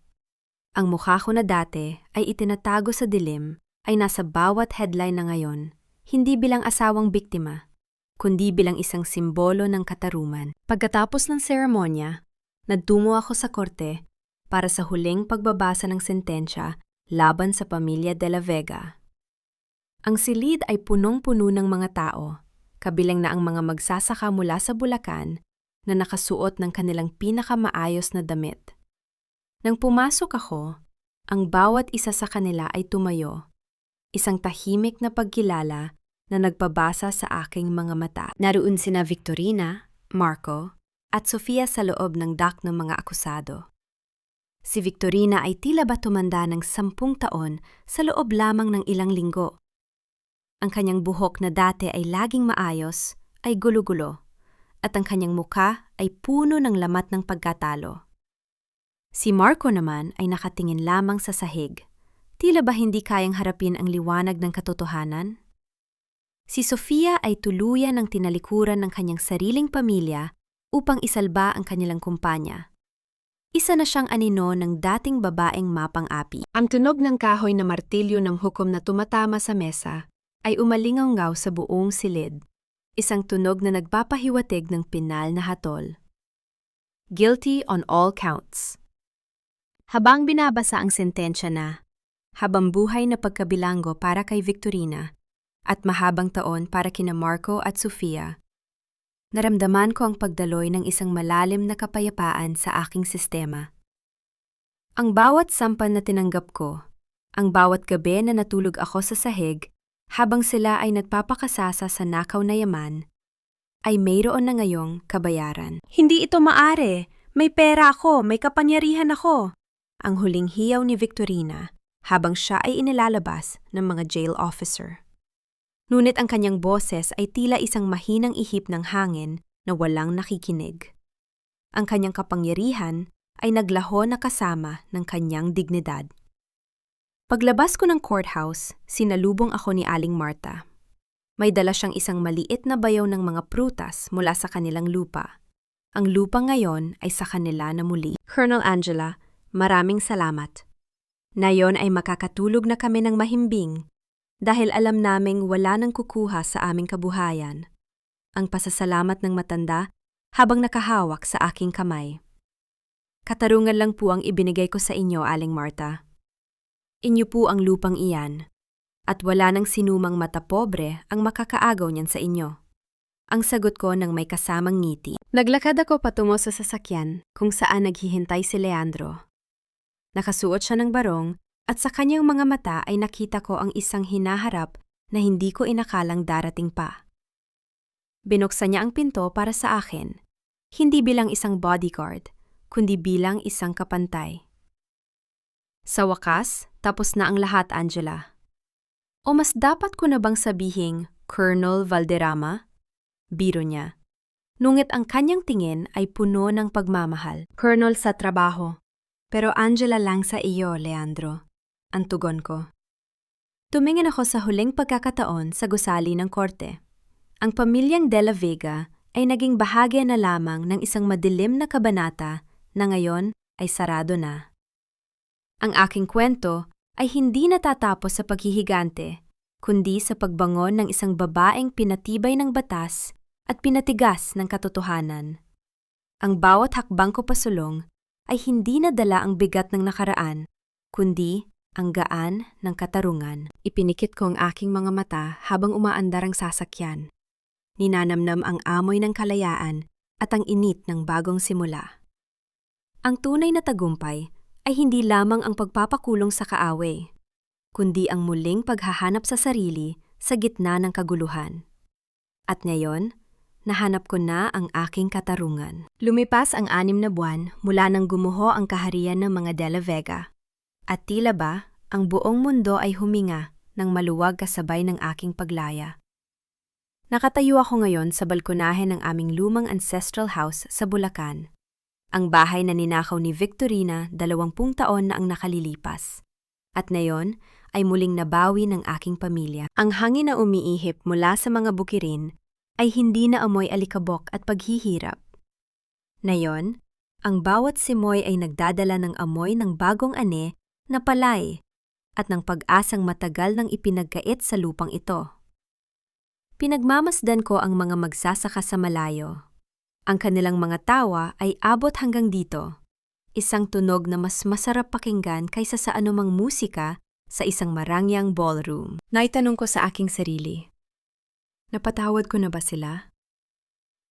Ang mukha ko na dati ay itinatago sa dilim ay nasa bawat headline na ngayon, hindi bilang asawang biktima, kundi bilang isang simbolo ng katarungan. Pagkatapos ng seremonya, nagtungo ako sa korte para sa huling pagbabasa ng sentensya laban sa pamilya De La Vega. Ang silid ay punong-puno ng mga tao, kabilang na ang mga magsasaka mula sa Bulacan na nakasuot ng kanilang pinakamaayos na damit. Nang pumasok ako, ang bawat isa sa kanila ay tumayo, isang tahimik na pagkilala na nagpabasa sa aking mga mata. Naroon sina Victorina, Marco, at Sofia sa loob ng dock ng mga akusado. Si Victorina ay tila ba tumanda ng 10 taon sa loob lamang ng ilang linggo. Ang kanyang buhok na dati ay laging maayos ay gulo-gulo, at ang kanyang mukha ay puno ng lamat ng pagkatalo. Si Marco naman ay nakatingin lamang sa sahig. Tila ba hindi kayang harapin ang liwanag ng katotohanan? Si Sofia ay tuluyan ng tinalikuran ng kanyang sariling pamilya upang isalba ang kanilang kumpanya. Isa na siyang anino ng dating babaeng mapang-api. Ang tunog ng kahoy na martilyo ng hukom na tumatama sa mesa ay umalingaw sa buong silid. Isang tunog na nagpapahiwatig ng pinal na hatol. Guilty on all counts. Habang binabasa ang sentensya na, habang buhay na pagkabilanggo para kay Victorina at mahabang taon para kina Marco at Sofia, naramdaman ko ang pagdaloy ng isang malalim na kapayapaan sa aking sistema. Ang bawat sampan na tinanggap ko, ang bawat gabi na natulog ako sa sahig habang sila ay nagpapakasasa sa nakaw na yaman, ay mayroon na ngayong kabayaran. Hindi ito maari. May pera ako, may kapangyarihan ako. Ang huling hiyaw ni Victorina habang siya ay inilalabas ng mga jail officer. Ngunit ang kanyang boses ay tila isang mahinang ihip ng hangin na walang nakikinig. Ang kanyang kapangyarihan ay naglaho na kasama ng kanyang dignidad. Paglabas ko ng courthouse, sinalubong ako ni Aling Marta. May dala siyang isang maliit na bayaw ng mga prutas mula sa kanilang lupa. Ang lupa ngayon ay sa kanila na muli. Colonel Angela, maraming salamat. Nayon ay makakatulog na kami ng mahimbing dahil alam naming wala nang kukuha sa aming kabuhayan. Ang pasasalamat ng matanda habang nakahawak sa aking kamay. Katarungan lang po ang ibinigay ko sa inyo, Aling Marta. Inyo po ang lupang iyan. At wala nang sinumang mata pobre ang makakaagaw niyan sa inyo. Ang sagot ko nang may kasamang ngiti. Naglakad ako patungo sa sasakyan kung saan naghihintay si Leandro. Nakasuot siya ng barong at sa kanyang mga mata ay nakita ko ang isang hinaharap na hindi ko inakalang darating pa. Binuksan niya ang pinto para sa akin, hindi bilang isang bodyguard, kundi bilang isang kapantay. Sa wakas, tapos na ang lahat, Angela. O mas dapat ko na bang sabihing Colonel Valderrama? Biro niya. Nungit ang kanyang tingin ay puno ng pagmamahal. Colonel sa trabaho. Pero Angela lang sa iyo, Leandro. Ang tugon ko. Tumingin ako sa huling pagkakataon sa gusali ng korte. Ang pamilyang De La Vega ay naging bahagi na lamang ng isang madilim na kabanata na ngayon ay sarado na. Ang aking kwento ay hindi natatapos sa paghihigante, kundi sa pagbangon ng isang babaeng pinatibay ng batas at pinatigas ng katotohanan. Ang bawat hakbang ko pasulong ay hindi nadala ang bigat ng nakaraan, kundi ang gaan ng katarungan. Ipinikit ko ang aking mga mata habang umaandar ang sasakyan. Ninanamnam ang amoy ng kalayaan at ang init ng bagong simula. Ang tunay na tagumpay ay hindi lamang ang pagpapakulong sa kaaway, kundi ang muling paghahanap sa sarili sa gitna ng kaguluhan. At ngayon, nahanap ko na ang aking katarungan. Lumipas ang 6 na buwan mula nang gumuho ang kaharian ng mga De La Vega. At tila ba, ang buong mundo ay huminga ng maluwag kasabay ng aking paglaya. Nakatayo ako ngayon sa balkonahe ng aming lumang ancestral house sa Bulacan. Ang bahay na ninakaw ni Victorina 20 taon na ang nakalilipas. At ngayon ay muling nabawi ng aking pamilya. Ang hangin na umiihip mula sa mga bukirin ay hindi na amoy alikabok at paghihirap. Ngayon, ang bawat simoy ay nagdadala ng amoy ng bagong ane na palay at ng pag-asang matagal nang ipinagkait sa lupang ito. Pinagmamasdan ko ang mga magsasaka sa malayo. Ang kanilang mga tawa ay abot hanggang dito, isang tunog na mas masarap pakinggan kaysa sa anumang musika sa isang marangyang ballroom. Naitanong ko sa aking sarili, napatawad ko na ba sila?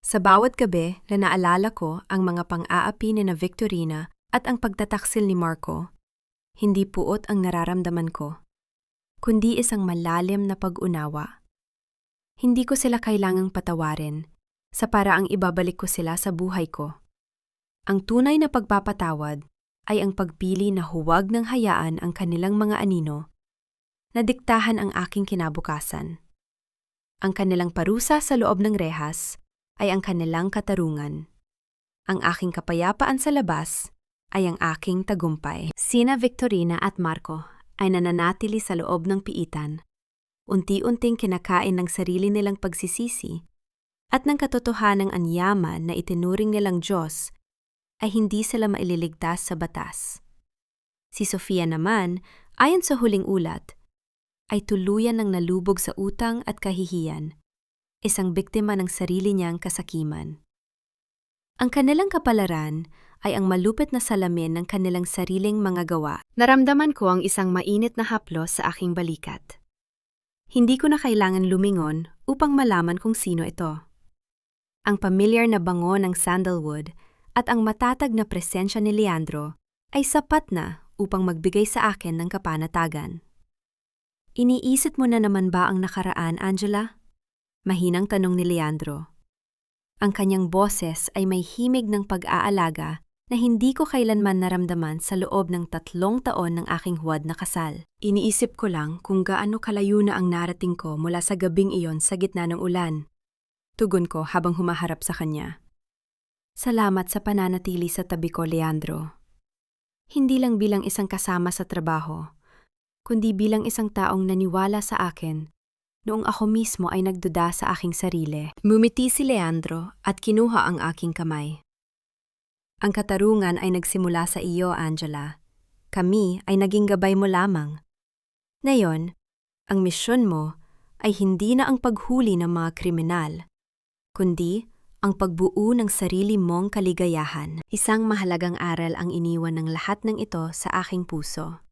Sa bawat gabi na naalala ko ang mga pang-aapi ni na Victorina at ang pagtataksil ni Marco, hindi puot ang nararamdaman ko, kundi isang malalim na pag-unawa. Hindi ko sila kailangang patawarin, sa paraang ibabalik ko sila sa buhay ko. Ang tunay na pagpapatawad ay ang pagpili na huwag nang hayaan ang kanilang mga anino na diktahan ang aking kinabukasan. Ang kanilang parusa sa loob ng rehas ay ang kanilang katarungan. Ang aking kapayapaan sa labas ay ang aking tagumpay. Sina Victorina at Marco ay nananatili sa loob ng piitan. Unti-unting kinakain ng sarili nilang pagsisisi at ng katotohanang anyaman na itinuring nilang Diyos ay hindi sila maililigtas sa batas. Si Sofia naman, ayon sa huling ulat, ay tuluyan ng nalubog sa utang at kahihiyan. isang biktima ng sarili niyang kasakiman. Ang kanilang kapalaran ay ang malupit na salamin ng kanilang sariling mga gawa. Naramdaman ko ang isang mainit na haplos sa aking balikat. Hindi ko na kailangan lumingon upang malaman kung sino ito. Ang pamilyar na bango ng sandalwood at ang matatag na presensya ni Leandro ay sapat na upang magbigay sa akin ng kapanatagan. Iniisip mo na naman ba ang nakaraan, Angela? Mahinang tanong ni Leandro. Ang kanyang boses ay may himig ng pag-aalaga na hindi ko kailanman naramdaman sa loob ng 3 taon ng aking huwad na kasal. Iniisip ko lang kung gaano kalayo na ang narating ko mula sa gabing iyon sa gitna ng ulan. Tugon ko habang humaharap sa kanya. Salamat sa pananatili sa tabi ko, Leandro. Hindi lang bilang isang kasama sa trabaho, kundi bilang isang taong naniwala sa akin noong ako mismo ay nagduda sa aking sarili. Mumiti si Leandro at kinuha ang aking kamay. Ang katarungan ay nagsimula sa iyo, Angela. Kami ay naging gabay mo lamang. Ngayon, ang misyon mo ay hindi na ang paghuli ng mga kriminal, kundi ang pagbuo ng sarili mong kaligayahan. Isang mahalagang aral ang iniwan ng lahat ng ito sa aking puso.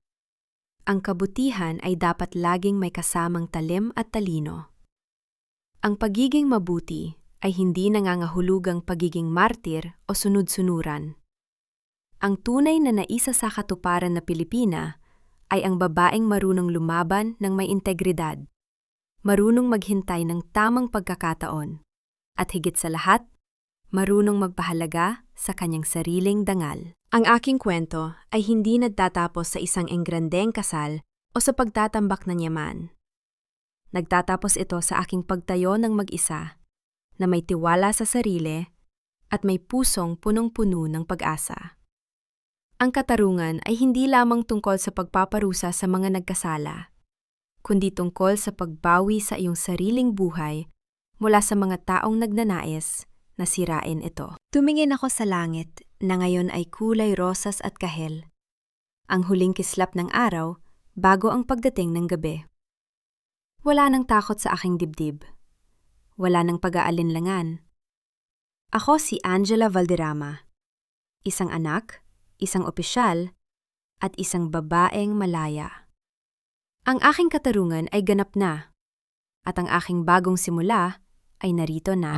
Ang kabutihan ay dapat laging may kasamang talim at talino. Ang pagiging mabuti ay hindi nangangahulugang pagiging martir o sunod-sunuran. Ang tunay na naisa sa katuparan na Pilipina ay ang babaeng marunong lumaban ng may integridad, marunong maghintay ng tamang pagkakataon, at higit sa lahat, marunong magpahalaga sa kanyang sariling dangal. Ang aking kwento ay hindi nagtatapos sa isang engrandeng kasal o sa pagtatambak ng yaman. Nagtatapos ito sa aking pagtayo ng mag-isa, na may tiwala sa sarili at may pusong punong-puno ng pag-asa. Ang katarungan ay hindi lamang tungkol sa pagpaparusa sa mga nagkasala, kundi tungkol sa pagbawi sa iyong sariling buhay mula sa mga taong nagnanais na sirain ito. Tumingin ako sa langit na ngayon ay kulay rosas at kahel. Ang huling kislap ng araw bago ang pagdating ng gabi. Wala nang takot sa aking dibdib. Wala nang pag-aalinlangan. Ako si Angela Valderrama. Isang anak, isang opisyal, at isang babaeng malaya. Ang aking katarungan ay ganap na, at ang aking bagong simula ay narito na.